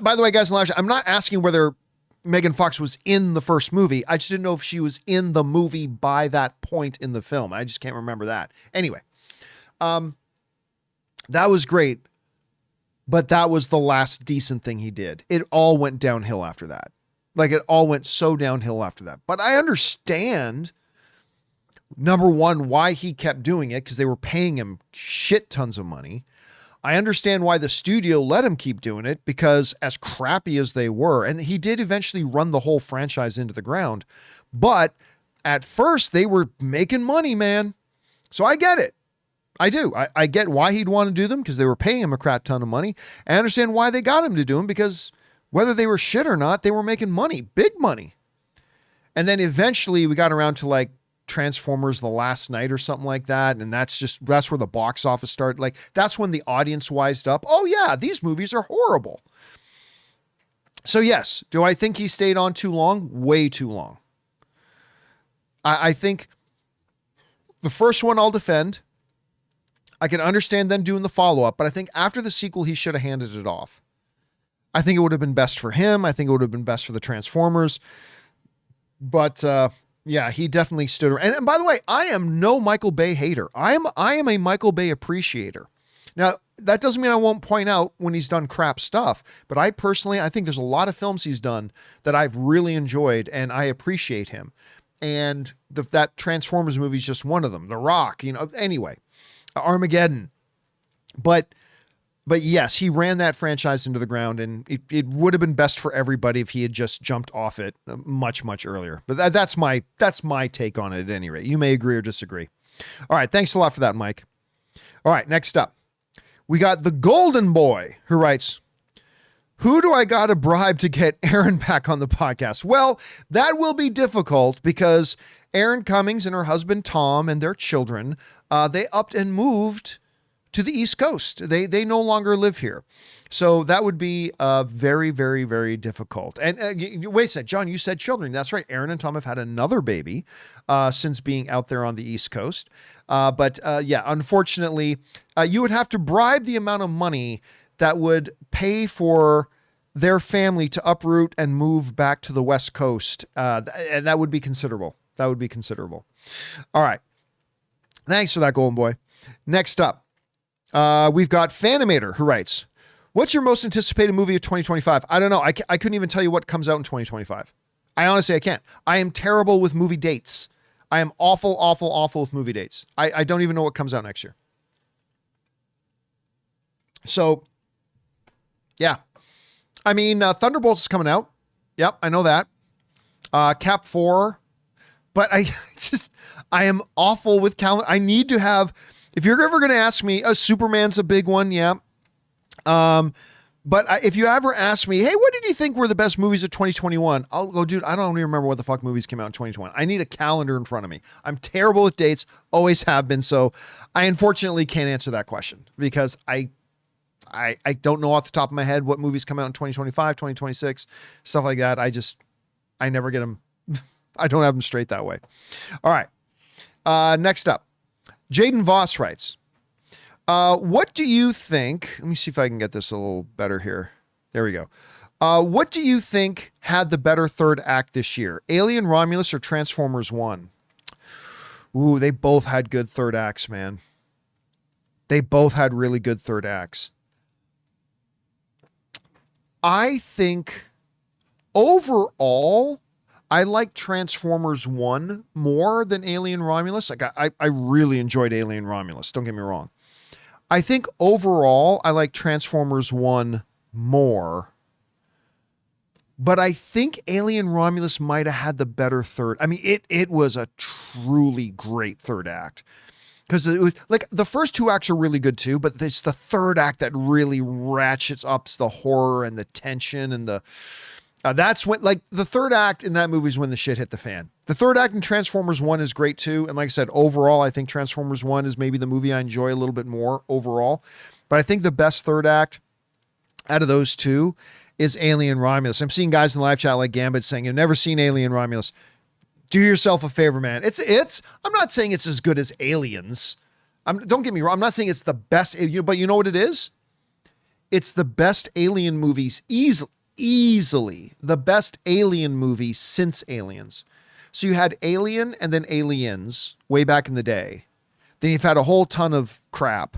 By the way, guys, I'm not asking whether Megan Fox was in the first movie. I just didn't know if she was in the movie by that point in the film. I just can't remember that. Anyway, that was great. But that was the last decent thing he did. It all went downhill after that. Like, it all went so downhill after that. But I understand, number one, why he kept doing it, because they were paying him shit tons of money. I understand why the studio let him keep doing it, because as crappy as they were, and he did eventually run the whole franchise into the ground, but at first they were making money, man. So I get it. I do. I get why he'd want to do them, because they were paying him a crap ton of money. I understand why they got him to do them, because whether they were shit or not, they were making money, big money. And then eventually we got around to like Transformers The Last Night or something like that. And that's where the box office started. Like, that's when the audience wised up. Oh yeah, these movies are horrible. So yes, do I think he stayed on too long? Way too long. I think the first one I'll defend. I can understand them doing the follow-up, but I think after the sequel, he should have handed it off. I think it would have been best for him. I think it would have been best for the Transformers. But yeah, he definitely stood around. And by the way, I am no Michael Bay hater. I am a Michael Bay appreciator. Now, that doesn't mean I won't point out when he's done crap stuff, but I think there's a lot of films he's done that I've really enjoyed, and I appreciate him. And that Transformers movie is just one of them. The Rock, anyway. Armageddon. But yes, he ran that franchise into the ground, and it would have been best for everybody if he had just jumped off it much, much earlier. But that's my take on it at any rate. You may agree or disagree. All right. Thanks a lot for that, Mike. All right. Next up, we got the Golden Boy, who writes, who do I got to bribe to get Aaron back on the podcast? Well, that will be difficult, because Aaron Cummings and her husband, Tom, and their children, they upped and moved to the East Coast. They no longer live here. So that would be very, very, very difficult. And wait a second, John, you said children. That's right. Aaron and Tom have had another baby since being out there on the East Coast. But yeah, unfortunately, you would have to bribe the amount of money that would pay for their family to uproot and move back to the West Coast. And that would be considerable. That would be considerable. All right. Thanks for that, Golden Boy. Next up, we've got Fanimator, who writes, what's your most anticipated movie of 2025? I don't know. I couldn't even tell you what comes out in 2025. I can't. I am terrible with movie dates. I am awful, awful, awful with movie dates. I don't even know what comes out next year. So, yeah. I mean, Thunderbolts is coming out. Yep, I know that. Cap 4. But I am awful with calendar. I need to have, if you're ever going to ask me, Superman's a big one. Yeah. But if you ever ask me, hey, what did you think were the best movies of 2021? I'll go, dude, I don't even remember what the fuck movies came out in 2021. I need a calendar in front of me. I'm terrible with dates, always have been. So I unfortunately can't answer that question, because I don't know off the top of my head what movies come out in 2025, 2026, stuff like that. I never get them. I don't have them straight that way. All right. Next up, Jaden Voss writes, what do you think? Let me see if I can get this a little better here. There we go. What do you think had the better third act this year? Alien Romulus or Transformers 1? Ooh, they both had good third acts, man. They both had really good third acts. I think overall, I like Transformers 1 more than Alien Romulus. Like I really enjoyed Alien Romulus. Don't get me wrong. I think overall, I like Transformers 1 more. But I think Alien Romulus might have had the better third. I mean, it was a truly great third act. Because it was like the first two acts are really good too, but it's the third act that really ratchets up the horror and the tension and the that's when, like, the third act in that movie is when the shit hit the fan. The third act in Transformers 1 is great too. And like I said, overall, I think Transformers 1 is maybe the movie I enjoy a little bit more overall. But I think the best third act out of those two is Alien Romulus. I'm seeing guys in the live chat like Gambit saying, "You've never seen Alien Romulus. Do yourself a favor, man." I'm not saying it's as good as Aliens. Don't get me wrong. I'm not saying it's the best, but you know what it is? It's the best Alien movies, easily the best Alien movie since Aliens. So you had Alien and then Aliens way back in the day. Then you've had a whole ton of crap.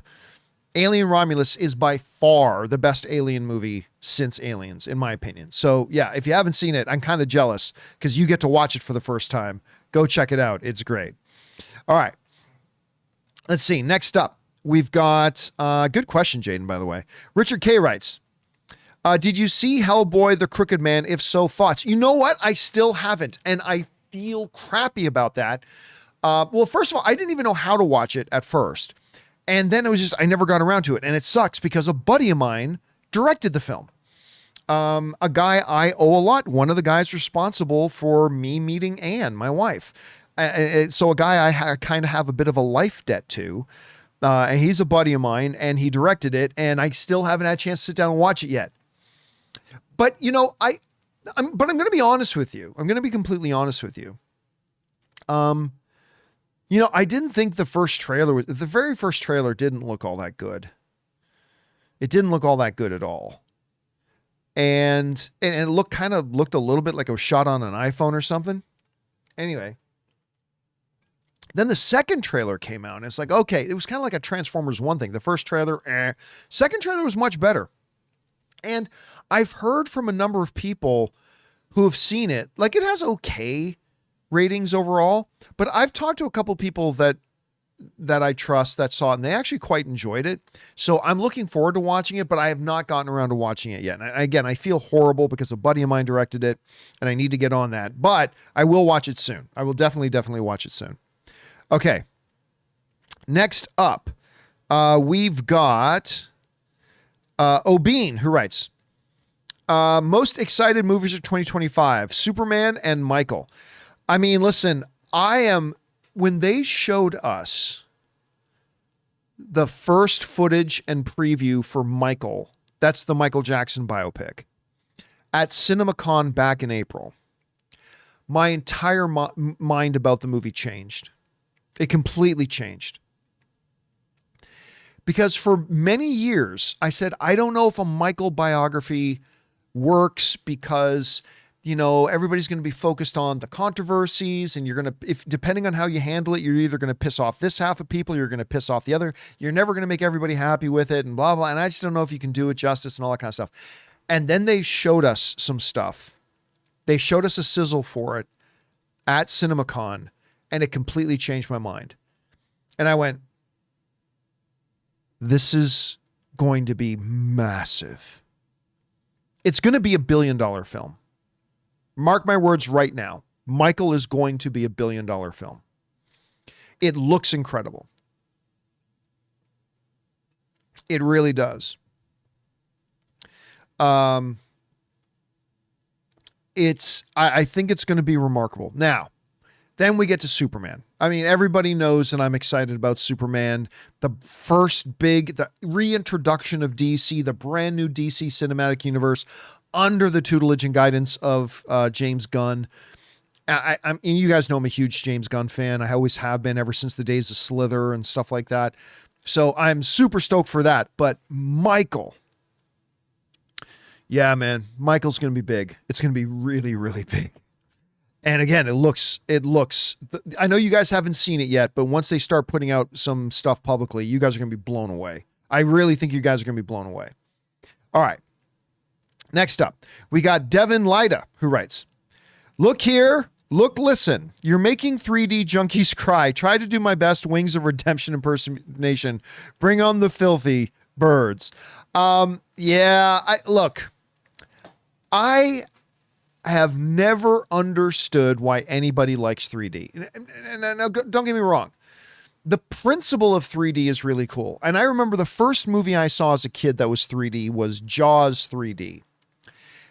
Alien Romulus is by far the best Alien movie since Aliens, in my opinion. So yeah, if you haven't seen it, I'm kind of jealous because you get to watch it for the first time. Go check it out. It's great. All right. Let's see. Next up, we've got, good question, Jaden, by the way. Richard K. writes, did you see Hellboy, the Crooked Man? If so, thoughts? You know what? I still haven't, and I feel crappy about that. Well, first of all, I didn't even know how to watch it at first. And then I never got around to it. And it sucks because a buddy of mine directed the film. A guy I owe a lot. One of the guys responsible for me meeting Anne, my wife. So a guy I kind of have a bit of a life debt to. And he's a buddy of mine, and he directed it. And I still haven't had a chance to sit down and watch it yet. But, I'm going to be honest with you. I'm going to be completely honest with you. I didn't think the very first trailer didn't look all that good. It didn't look all that good at all. And it looked a little bit like it was shot on an iPhone or something. Anyway. Then the second trailer came out and it's like, okay, it was kind of like a Transformers 1 thing. The first trailer, Second trailer was much better. And I've heard from a number of people who have seen it, like it has okay ratings overall, but I've talked to a couple people that I trust that saw it and they actually quite enjoyed it. So I'm looking forward to watching it, but I have not gotten around to watching it yet. And again, I feel horrible because a buddy of mine directed it and I need to get on that, but I will watch it soon. I will definitely watch it soon. Okay. Next up, we've got Obeen, who writes, most excited movies of 2025, Superman and Michael. I mean, listen, when they showed us the first footage and preview for Michael, that's the Michael Jackson biopic, at CinemaCon back in April, my entire mind about the movie changed. It completely changed. Because for many years, I said, I don't know if a Michael biography works because, everybody's going to be focused on the controversies and depending on how you handle it, you're either going to piss off this half of people, you're going to piss off the other. You're never going to make everybody happy with it and blah, blah. And I just don't know if you can do it justice and all that kind of stuff. And then they showed us some stuff. They showed us a sizzle for it at CinemaCon and it completely changed my mind. And I went, this is going to be massive. It's going to be $1 billion film. Mark my words right now. Michael is going to be $1 billion film. It looks incredible. It really does. I think it's going to be remarkable. Now, then we get to Superman. I mean, everybody knows that I'm excited about Superman. The reintroduction of DC, the brand new DC cinematic universe under the tutelage and guidance of James Gunn. And you guys know I'm a huge James Gunn fan. I always have been ever since the days of Slither and stuff like that. So I'm super stoked for that. But Michael, yeah, man, Michael's going to be big. It's going to be really, really big. And again, it looks, I know you guys haven't seen it yet, but once they start putting out some stuff publicly, you guys are going to be blown away. I really think you guys are going to be blown away. All right. Next up, we got Devin Lida, who writes, look here, listen, you're making 3D junkies cry. Try to do my best Wings of Redemption impersonation. Bring on the filthy birds. I have never understood why anybody likes 3D. Now, don't get me wrong. The principle of 3D is really cool. And I remember the first movie I saw as a kid that was 3D was Jaws 3D.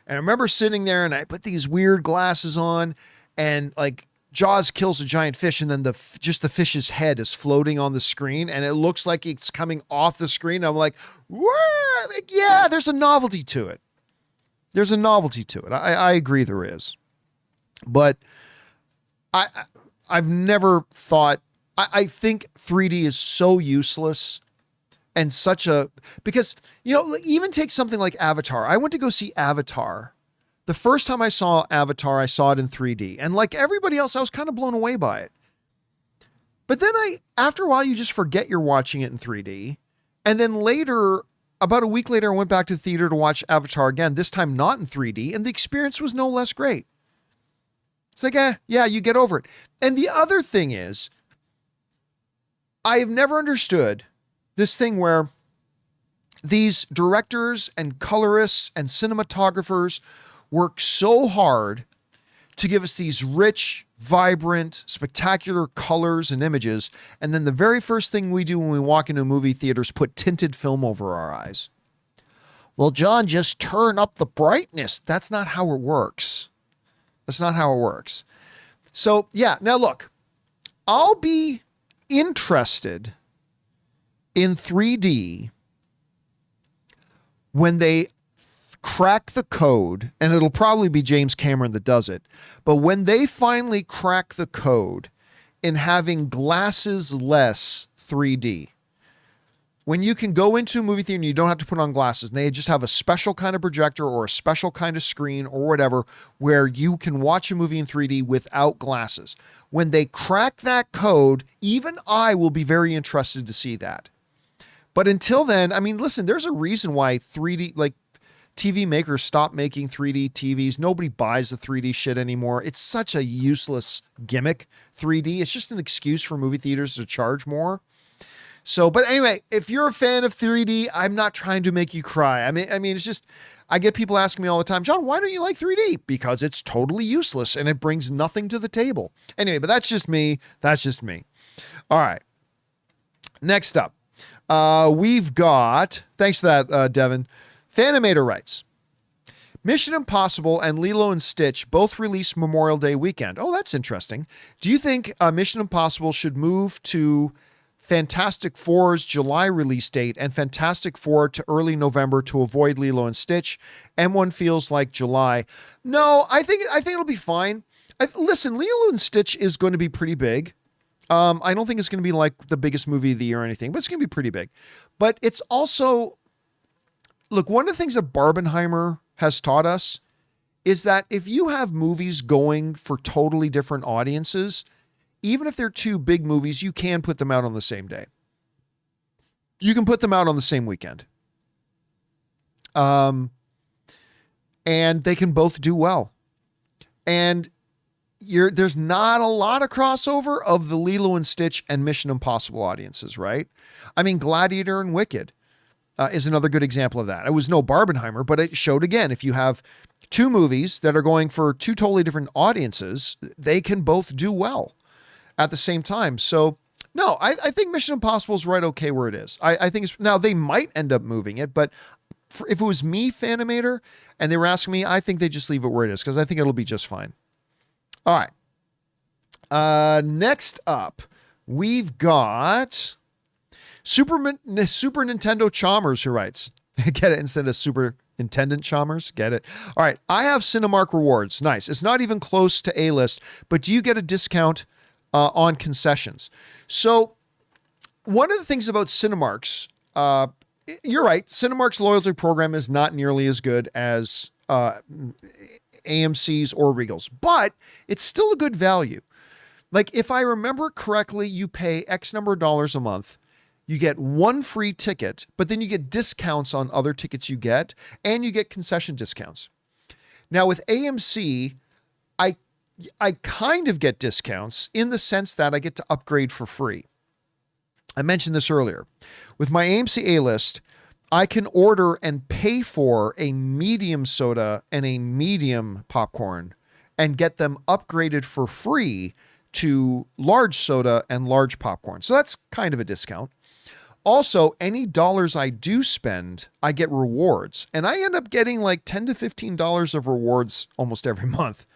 And I remember sitting there and I put these weird glasses on and like Jaws kills a giant fish and then just the fish's head is floating on the screen and it looks like it's coming off the screen. I'm like, what? Like, yeah, there's a novelty to it. There's a novelty to it. I agree there is. But I've never thought, I think 3D is so useless and because, even take something like Avatar. I went to go see Avatar. The first time I saw Avatar, I saw it in 3D. And like everybody else, I was kind of blown away by it. But then after a while, you just forget you're watching it in 3D. And then later, about a week later, I went back to the theater to watch Avatar again, this time not in 3D. And the experience was no less great. It's like, yeah, you get over it. And the other thing is, I've never understood this thing where these directors and colorists and cinematographers work so hard to give us these rich, vibrant, spectacular colors and images. And then the very first thing we do when we walk into a movie theater is put tinted film over our eyes. Well, John, just turn up the brightness. That's not how it works. That's not how it works. So yeah, now look, I'll be interested in 3D when they crack the code, and it'll probably be James Cameron that does it, but when they finally crack the code in having glasses less 3D, when you can go into a movie theater and you don't have to put on glasses, and they just have a special kind of projector or a special kind of screen or whatever, where you can watch a movie in 3D without glasses. When they crack that code, even I will be very interested to see that. But until then, I mean, listen, there's a reason why 3D, like TV makers stop making 3D TVs. Nobody buys the 3D shit anymore. It's such a useless gimmick, 3D. It's just an excuse for movie theaters to charge more. So, but anyway, if you're a fan of 3D, I'm not trying to make you cry. I mean, it's just, I get people asking me all the time, John, why don't you like 3D? Because it's totally useless and it brings nothing to the table. Anyway, but that's just me. That's just me. All right. Next up, we've got, thanks for that, Devin. Fanimator writes, Mission Impossible and Lilo and Stitch both release Memorial Day weekend. Oh, that's interesting. Do you think Mission Impossible should move to Fantastic Four's July release date and Fantastic Four to early November to avoid Lilo and Stitch? M1 feels like July. No, I think it'll be fine. Listen, Lilo and Stitch is going to be pretty big. I don't think it's going to be like the biggest movie of the year or anything, but it's going to be pretty big. But it's also, look, one of the things that Barbenheimer has taught us is that if you have movies going for totally different audiences, even if they're two big movies, you can put them out on the same day. You can put them out on the same weekend. And they can both do well. And there's not a lot of crossover of the Lilo and Stitch and Mission Impossible audiences, right? I mean, Gladiator and Wicked is another good example of that. It was no Barbenheimer, but it showed again, if you have two movies that are going for two totally different audiences, they can both do well at the same time. So no, I think Mission Impossible is right okay where it is. I think now they might end up moving it, but if it was me, Fanimator, and they were asking me, I think they just leave it where it is because I think it'll be just fine. All right. Next up, we've got Super Nintendo Chalmers who writes, get it instead of Superintendent Chalmers, get it? All right. I have Cinemark rewards. Nice. It's not even close to A-list, but do you get a discount on concessions? So one of the things about Cinemark's, you're right, Cinemark's loyalty program is not nearly as good as AMC's or Regal's, but it's still a good value. Like if I remember correctly, you pay X number of dollars a month, you get one free ticket, but then you get discounts on other tickets you get, and you get concession discounts. Now with AMC, I kind of get discounts in the sense that I get to upgrade for free. I mentioned this earlier. With my AMC A-list, I can order and pay for a medium soda and a medium popcorn and get them upgraded for free to large soda and large popcorn. So that's kind of a discount. Also, any dollars I do spend, I get rewards. And I end up getting like $10 to $15 of rewards almost every month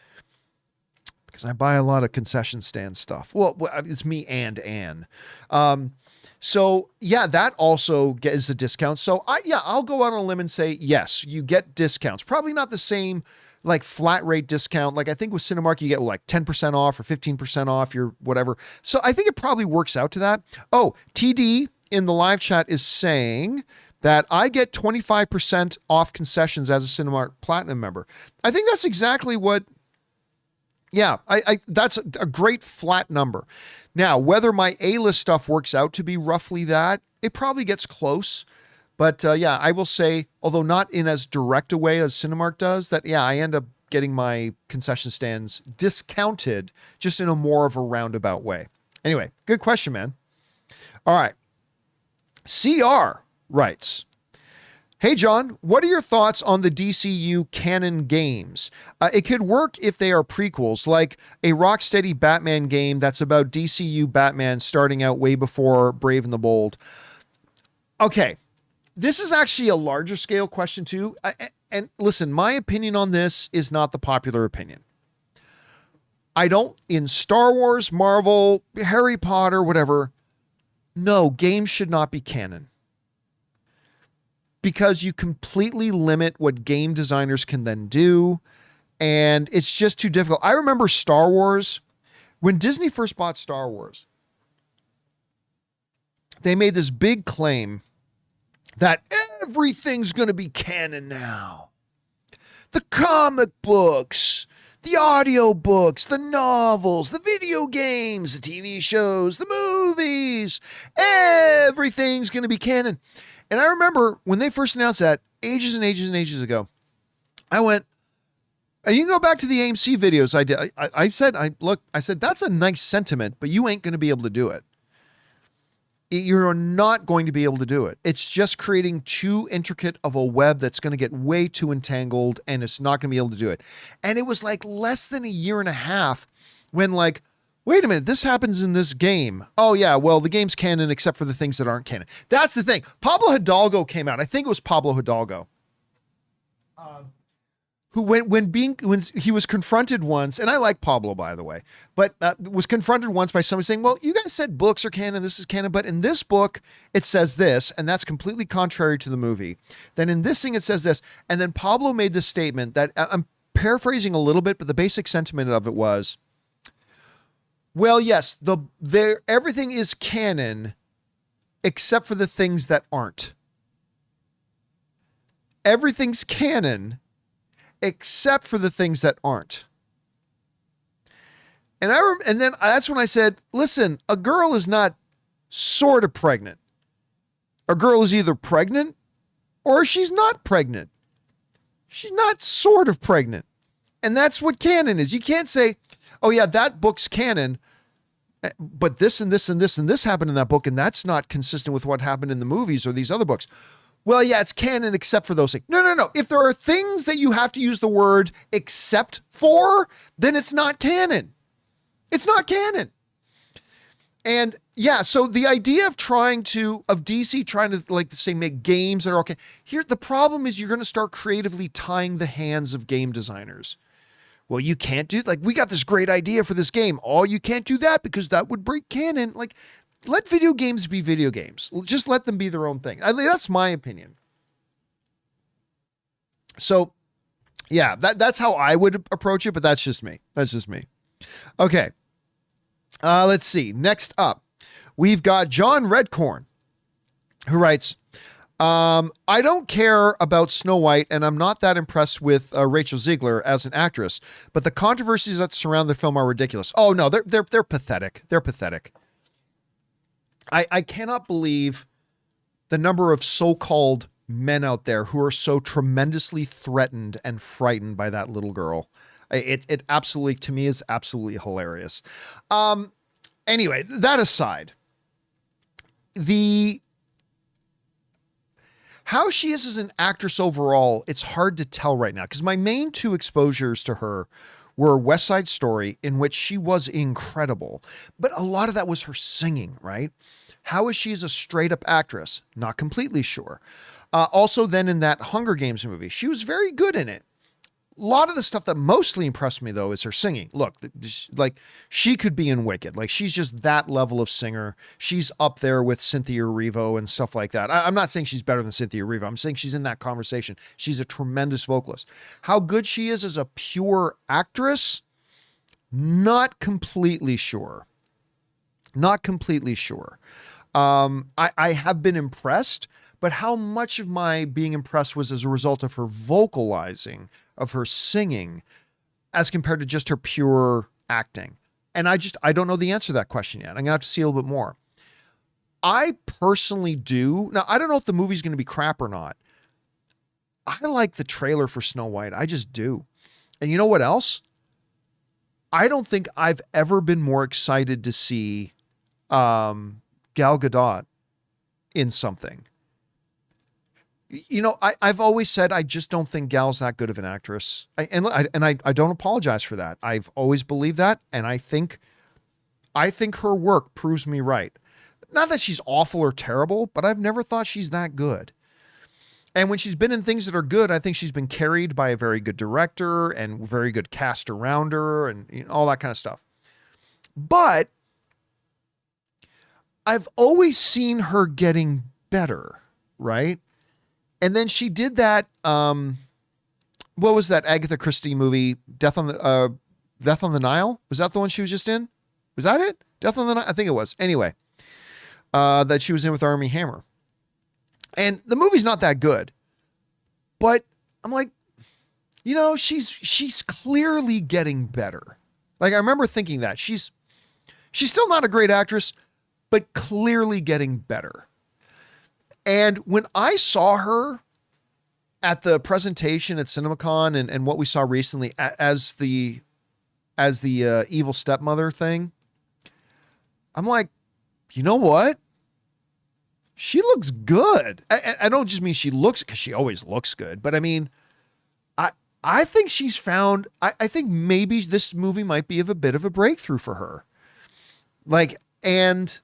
because I buy a lot of concession stand stuff. Well, it's me and Anne. So yeah, that also gets a discount. So I'll go out on a limb and say, yes, you get discounts. Probably not the same like flat rate discount. Like I think with Cinemark, you get like 10% off or 15% off your whatever. So I think it probably works out to that. Oh, TD in the live chat is saying that I get 25% off concessions as a Cinemark Platinum member. I think that's exactly what, yeah, I that's a great flat number. Now, whether my A-list stuff works out to be roughly that, it probably gets close. But yeah, I will say, although not in as direct a way as Cinemark does, that yeah, I end up getting my concession stands discounted just in a more of a roundabout way. Anyway, good question, man. All right. CR writes, hey, John, what are your thoughts on the DCU canon games? It could work if they are prequels, like a Rocksteady Batman game that's about DCU Batman starting out way before Brave and the Bold. Okay, this is actually a larger scale question too. And listen, my opinion on this is not the popular opinion. I don't, in Star Wars, Marvel, Harry Potter, whatever, no, games should not be canon. Because you completely limit what game designers can then do. And it's just too difficult. I remember Star Wars, when Disney first bought Star Wars, they made this big claim that everything's going to be canon now. The comic books, the audio books, the novels, the video games, the TV shows, the movies, everything's going to be canon. And I remember when they first announced that ages and ages and ages ago, I went, and you can go back to the AMC videos I did. I said, that's a nice sentiment, but you ain't going to be able to do it. You're not going to be able to do it. It's just creating too intricate of a web that's going to get way too entangled, and it's not going to be able to do it. And it was like less than a year and a half when like, wait a minute, this happens in this game. Oh yeah, well, the game's canon except for the things that aren't canon. That's the thing. Pablo Hidalgo came out. I think it was Pablo Hidalgo. Who when he was confronted once, and I like Pablo, by the way, but was confronted once by somebody saying, well, you guys said books are canon, this is canon, but in this book, it says this, and that's completely contrary to the movie. Then in this thing, it says this. And then Pablo made this statement that I'm paraphrasing a little bit, but the basic sentiment of it was, well, yes, everything is canon except for the things that aren't. Everything's canon except for the things that aren't. And then that's when I said, listen, a girl is not sort of pregnant. A girl is either pregnant or she's not pregnant. She's not sort of pregnant. And that's what canon is. You can't say, oh yeah, that book's canon, but this and this and this and this happened in that book, and that's not consistent with what happened in the movies or these other books. Well, yeah, it's canon except for those things. No. If there are things that you have to use the word except for, then it's not canon. It's not canon. And yeah, so the idea of DC trying to like say make games that are okay. Here, the problem is you're going to start creatively tying the hands of game designers. Well, you can't do, like, we got this great idea for this game. Oh, you can't do that because that would break canon. Like, let video games be video games. Just let them be their own thing. I mean, that's my opinion. So, yeah, that's how I would approach it, but that's just me. That's just me. Okay. Let's see. Next up, we've got John Redcorn, who writes, I don't care about Snow White, and I'm not that impressed with Rachel Ziegler as an actress, but the controversies that surround the film are ridiculous. Oh, no, they're pathetic. They're pathetic. I cannot believe the number of so-called men out there who are so tremendously threatened and frightened by that little girl. It absolutely, to me, is absolutely hilarious. Anyway, that aside, How she is as an actress overall, it's hard to tell right now because my main two exposures to her were West Side Story, in which she was incredible, but a lot of that was her singing, right? How is she as a straight up actress? Not completely sure. Also, then in that Hunger Games movie, she was very good in it. A lot of the stuff that mostly impressed me, though, is her singing. Look, like, she could be in Wicked. Like, she's just that level of singer. She's up there with Cynthia Erivo and stuff like that. I'm not saying she's better than Cynthia Erivo. I'm saying she's in that conversation. She's a tremendous vocalist. How good she is as a pure actress, not completely sure. Not completely sure. I have been impressed, but how much of my being impressed was as a result of her vocalizing, of her singing, as compared to just her pure acting? And I don't know the answer to that question yet. I'm gonna have to see a little bit more. I personally do. Now, I don't know if the movie's going to be crap or not. I like the trailer for Snow White. I just do. And you know what else? I don't think I've ever been more excited to see Gal Gadot in something. You know, I've always said I just don't think Gal's that good of an actress. I don't apologize for that. I've always believed that, and I think her work proves me right. Not that she's awful or terrible, but I've never thought she's that good. And when she's been in things that are good, I think she's been carried by a very good director and very good cast around her and, you know, all that kind of stuff. But I've always seen her getting better, right? And then she did that, what was that Agatha Christie movie, Death on the Nile? Was that the one she was just in? Was that it? Death on the Nile? I think it was. Anyway, that she was in with Armie Hammer. And the movie's not that good. But I'm like, you know, she's clearly getting better. Like, I remember thinking that. She's still not a great actress, but clearly getting better. And when I saw her at the presentation at CinemaCon and what we saw recently as the evil stepmother thing, I'm like, you know what? She looks good. I don't just mean she looks, because she always looks good, but I mean, I think she's found, I think maybe this movie might be of a bit of a breakthrough for her. Like, and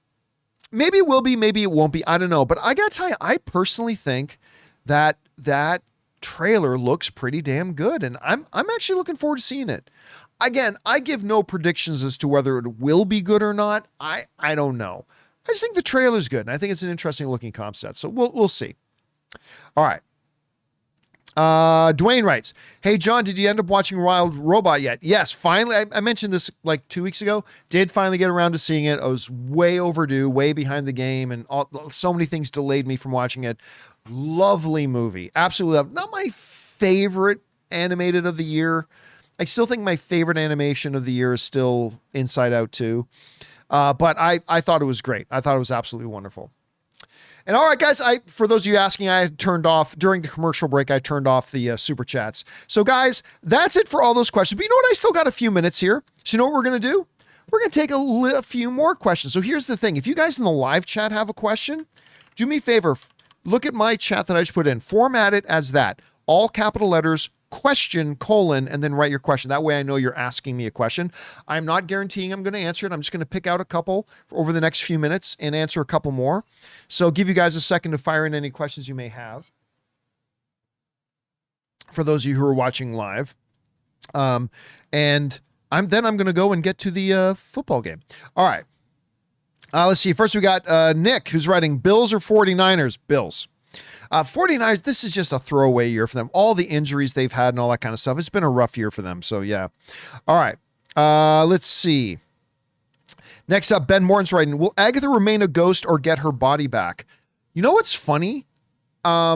maybe it will be, maybe it won't be. I don't know. But I got to tell you, I personally think that that trailer looks pretty damn good. And I'm actually looking forward to seeing it. Again, I give no predictions as to whether it will be good or not. I don't know. I just think the trailer's good. And I think it's an interesting looking concept. So we'll see. All right. Dwayne writes, hey, John, did you end up watching Wild Robot yet? Yes, finally. I mentioned this like 2 weeks ago. Did finally get around to seeing it. I was way overdue, way behind the game, and so many things delayed me from watching it. Lovely movie. Absolutely love. Not my favorite animated of the year. I still think my favorite animation of the year is still Inside Out 2. But I thought it was great. I thought it was absolutely wonderful. And all right, guys, for those of you asking, I turned off, during the commercial break, I turned off the super chats. So guys, that's it for all those questions. But you know what? I still got a few minutes here. So you know what we're going to do? We're going to take a few more questions. So here's the thing. If you guys in the live chat have a question, do me a favor. Look at my chat that I just put in. Format it as that. All capital letters, question, colon, and then write your question. That way I know you're asking me a question. I'm not guaranteeing I'm going to answer it. I'm just going to pick out a couple over the next few minutes and answer a couple more. So give you guys a second to fire in any questions you may have. For those of you who are watching live. And I'm going to go and get to the football game. All right. Let's see. First we got Nick, who's writing Bills or 49ers? Bills. 49ers, this is just a throwaway year for them. All the injuries they've had and all that kind of stuff. It's been a rough year for them. So, yeah. All right. Let's see. Next up, Ben Morton's writing, will Agatha remain a ghost or get her body back? You know what's funny? Why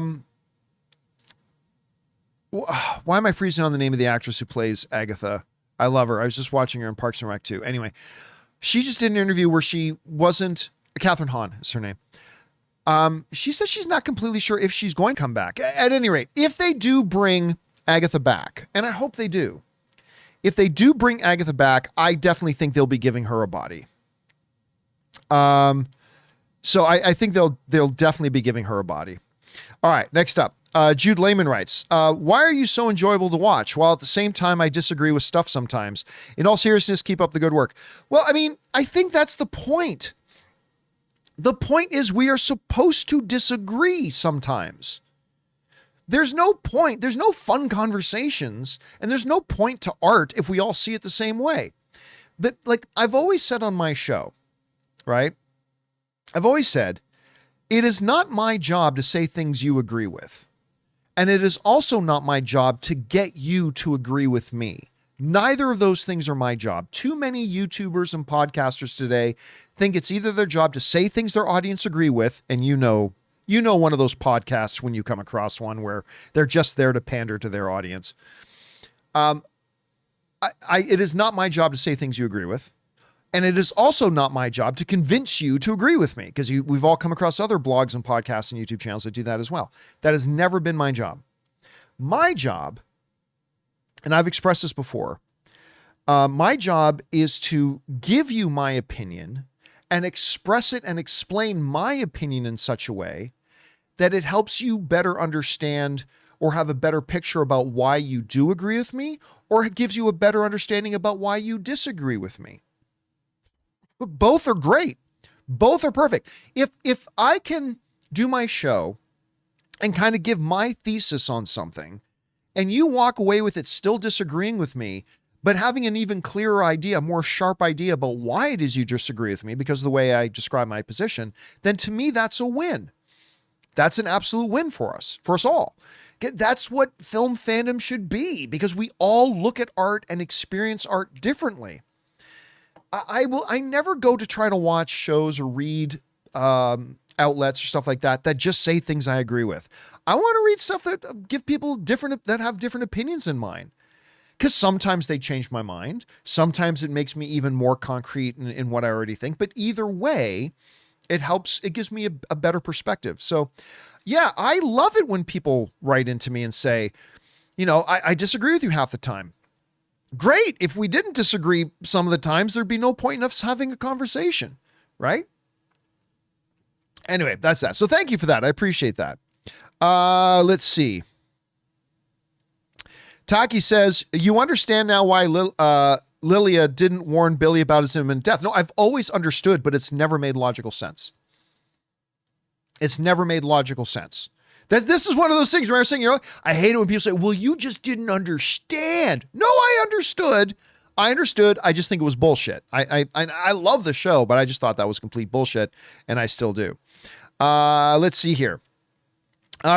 am I freezing on the name of the actress who plays Agatha? I love her. I was just watching her in Parks and Rec 2. Anyway, she just did an interview where she wasn't, Catherine Hahn is her name. She says she's not completely sure if she's going to come back. At any rate, if they do bring Agatha back, and I hope they do, if they do bring Agatha back, I definitely think they'll be giving her a body. So I think they'll definitely be giving her a body. All right, next up. Jude Lehman writes, why are you so enjoyable to watch? While at the same time, I disagree with stuff sometimes. In all seriousness, keep up the good work. Well, I mean, I think that's the point. The point is we are supposed to disagree sometimes. There's no point. There's no fun conversations, and there's no point to art if we all see it the same way. That, like I've always said on my show, right? I've always said, it is not my job to say things you agree with. And it is also not my job to get you to agree with me. Neither of those things are my job. Too many YouTubers and podcasters today think it's either their job to say things their audience agree with, and you know one of those podcasts when you come across one where they're just there to pander to their audience. It is not my job to say things you agree with. And it is also not my job to convince you to agree with me, because we've all come across other blogs and podcasts and YouTube channels that do that as well. That has never been my job. My job, and I've expressed this before, my job is to give you my opinion and express it and explain my opinion in such a way that it helps you better understand or have a better picture about why you do agree with me, or it gives you a better understanding about why you disagree with me. Both are great. Both are perfect. If I can do my show and kind of give my thesis on something, and you walk away with it still disagreeing with me, but having an even clearer idea, a more sharp idea about why it is you disagree with me because of the way I describe my position, then to me, that's a win. That's an absolute win for us all. That's what film fandom should be, because we all look at art and experience art differently. I never go to try to watch shows or read outlets or stuff like that just say things I agree with. I want to read stuff that give people that have different opinions than mine, because sometimes they change my mind. Sometimes it makes me even more concrete in what I already think. But either way, it gives me a better perspective. So yeah, I love it when people write into me and say, I disagree with you half the time. Great. If we didn't disagree some of the times, there'd be no point in us having a conversation, right? Anyway, that's that. So thank you for that. I appreciate that. Let's see. Taki says, you understand now why Lilia didn't warn Billy about his imminent death. No, I've always understood, but it's never made logical sense. It's never made logical sense. This is one of those things where I was saying, I hate it when people say, well, you just didn't understand. No, I understood. I just think it was bullshit. I love the show, but I just thought that was complete bullshit, and I still do. Let's see here.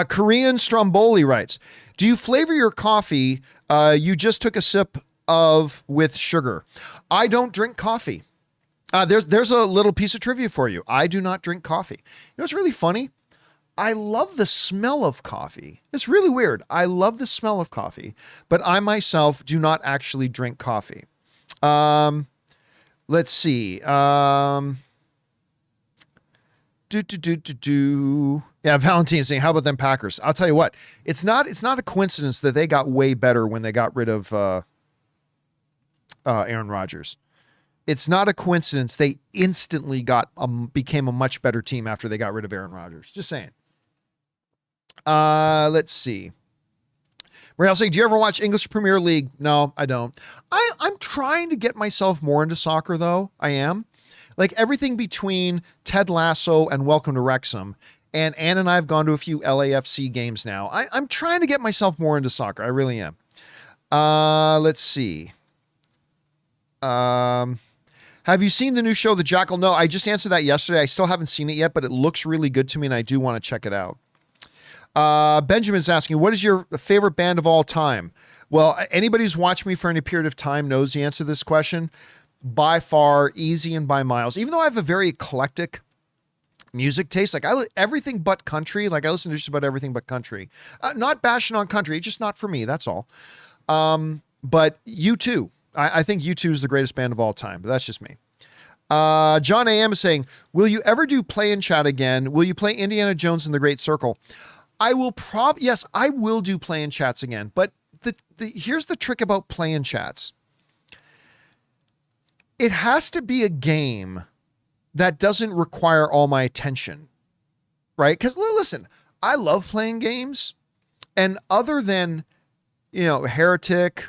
Korean Stromboli writes, do you flavor your coffee you just took a sip of with sugar? I don't drink coffee. There's a little piece of trivia for you. I do not drink coffee. What's really funny? I love the smell of coffee. It's really weird. I love the smell of coffee, but I myself do not actually drink coffee. Let's see. Yeah, Valentine's saying, how about them Packers? I'll tell you what, it's not a coincidence that they got way better when they got rid of Aaron Rodgers. It's not a coincidence they instantly became a much better team after they got rid of Aaron Rodgers. Just saying. Let's see. Marielle saying, do you ever watch English Premier League? No, I don't. I'm trying to get myself more into soccer, though. I am. Like everything between Ted Lasso and Welcome to Wrexham. And Ann and I have gone to a few LAFC games now. I'm trying to get myself more into soccer. I really am. Let's see. Have you seen the new show, The Jackal? No, I just answered that yesterday. I still haven't seen it yet, but it looks really good to me, and I do want to check it out. Benjamin's asking, what is your favorite band of all time? Well, anybody who's watched me for any period of time knows the answer to this question. By far, Easy and by miles. Even though I have a very eclectic music taste, like everything but country, like I listen to just about everything but country. Not bashing on country, just not for me, that's all. But U2. I think U2 is the greatest band of all time, but that's just me. John A.M. is saying, will you ever do Play and Chat again? Will you play Indiana Jones and the Great Circle? Yes, I will do Play and Chats again, but here's the trick about Play and Chats. It has to be a game that doesn't require all my attention, right? Because listen, I love playing games. And other than, Heretic,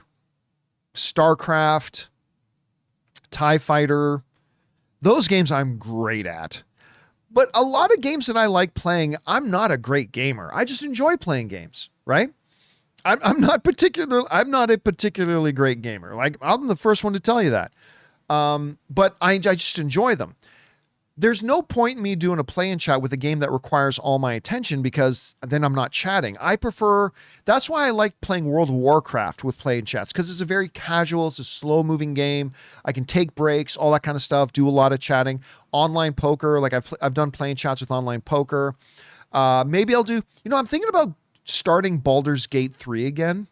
StarCraft, TIE Fighter, those games I'm great at. But a lot of games that I like playing, I'm not a great gamer. I just enjoy playing games, right? I'm not a particularly great gamer. Like, I'm the first one to tell you that. But I just enjoy them. There's no point in me doing a play and chat with a game that requires all my attention, because then I'm not chatting. That's why I like playing World of Warcraft with play and chats, because it's a very casual, it's a slow moving game. I can take breaks, all that kind of stuff, do a lot of chatting. Online poker, like I've done play and chats with online poker. Maybe I'll do, I'm thinking about starting Baldur's Gate 3 again.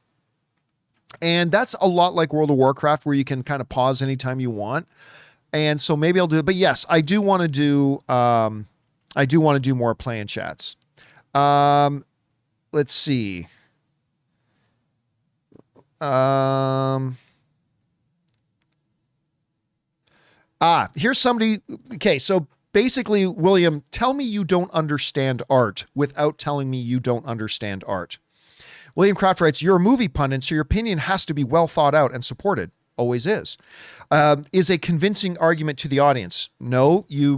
And that's a lot like World of Warcraft, where you can kind of pause anytime you want. And so maybe I'll do it. But yes, I do want to do more play and chats. Let's see. Here's somebody. Okay, so basically, William, tell me you don't understand art without telling me you don't understand art. William Kraft writes, you're a movie pundit, so your opinion has to be well thought out and supported. Always is. Is a convincing argument to the audience. No, you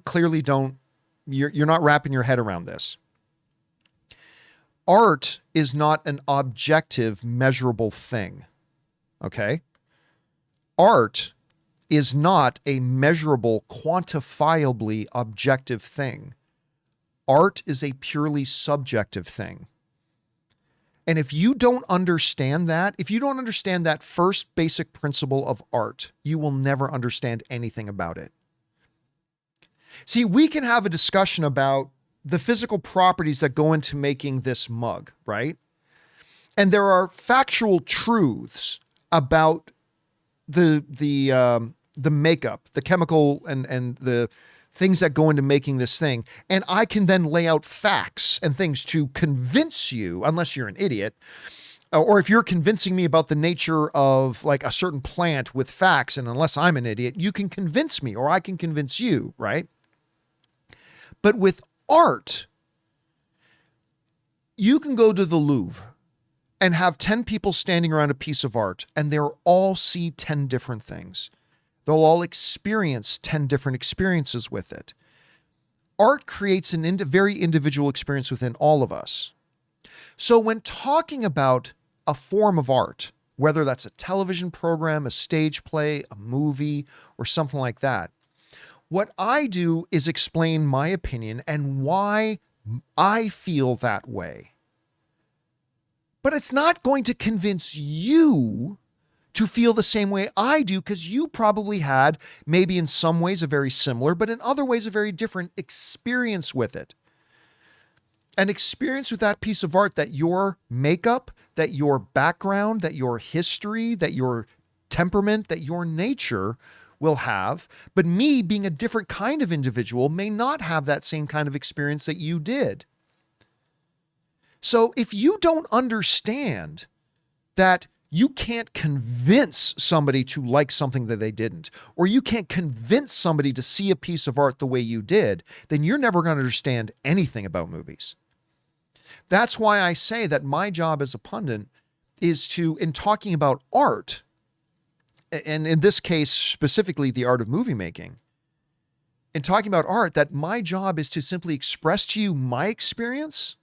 clearly don't, you're not wrapping your head around this. Art is not an objective, measurable thing. Okay? Art is not a measurable, quantifiably objective thing. Art is a purely subjective thing. And if you don't understand that first basic principle of art, you will never understand anything about it. See, we can have a discussion about the physical properties that go into making this mug, right? And there are factual truths about the makeup, the chemical and the things that go into making this thing. And I can then lay out facts and things to convince you, unless you're an idiot, or if you're convincing me about the nature of like a certain plant with facts, and unless I'm an idiot, you can convince me, or I can convince you, right? But with art, you can go to the Louvre and have 10 people standing around a piece of art, and they'll all see 10 different things. They'll all experience 10 different experiences with it. Art creates a very individual experience within all of us. So when talking about a form of art, whether that's a television program, a stage play, a movie, or something like that, what I do is explain my opinion and why I feel that way. But it's not going to convince you to feel the same way I do, because you probably had, maybe in some ways, a very similar, but in other ways, a very different experience with it. An experience with that piece of art that your makeup, that your background, that your history, that your temperament, that your nature will have. But me, being a different kind of individual, may not have that same kind of experience that you did. So if you don't understand that you can't convince somebody to like something that they didn't, or you can't convince somebody to see a piece of art the way you did, then you're never going to understand anything about movies. That's why I say that my job as a pundit is to, in talking about art, and in this case, specifically the art of movie making, in talking about art, that my job is to simply express to you my experience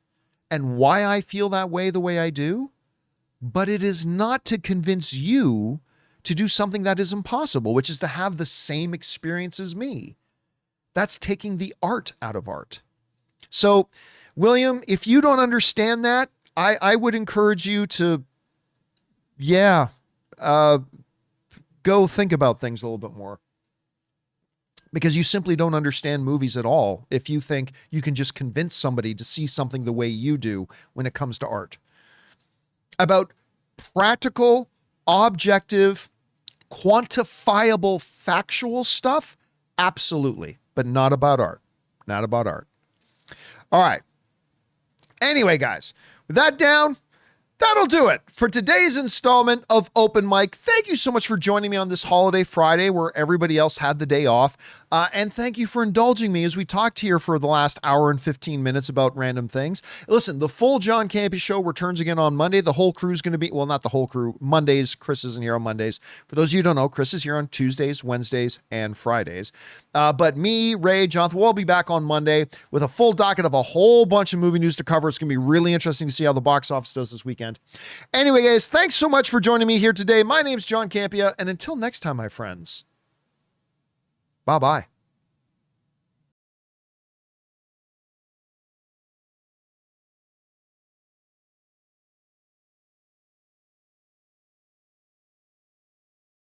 and why I feel that way the way I do. But it is not to convince you to do something that is impossible, which is to have the same experience as me. That's taking the art out of art. So, William, if you don't understand that, I would encourage you to, go think about things a little bit more. Because you simply don't understand movies at all if you think you can just convince somebody to see something the way you do when it comes to art. About practical, objective, quantifiable, factual stuff? Absolutely. But not about art. Not about art. All right. Anyway, guys, with that down, that'll do it for today's installment of Open Mic. Thank you so much for joining me on this holiday Friday where everybody else had the day off. And thank you for indulging me as we talked here for the last hour and 15 minutes about random things. Listen, the full John Campea show returns again on Monday. The whole crew's going to be, well, not the whole crew. Mondays, Chris isn't here on Mondays. For those of you who don't know, Chris is here on Tuesdays, Wednesdays, and Fridays. But me, Ray, Jonathan, we'll be back on Monday with a full docket of a whole bunch of movie news to cover. It's going to be really interesting to see how the box office does this weekend. Anyway, guys, thanks so much for joining me here today. My name's John Campea, and until next time, my friends, bye-bye.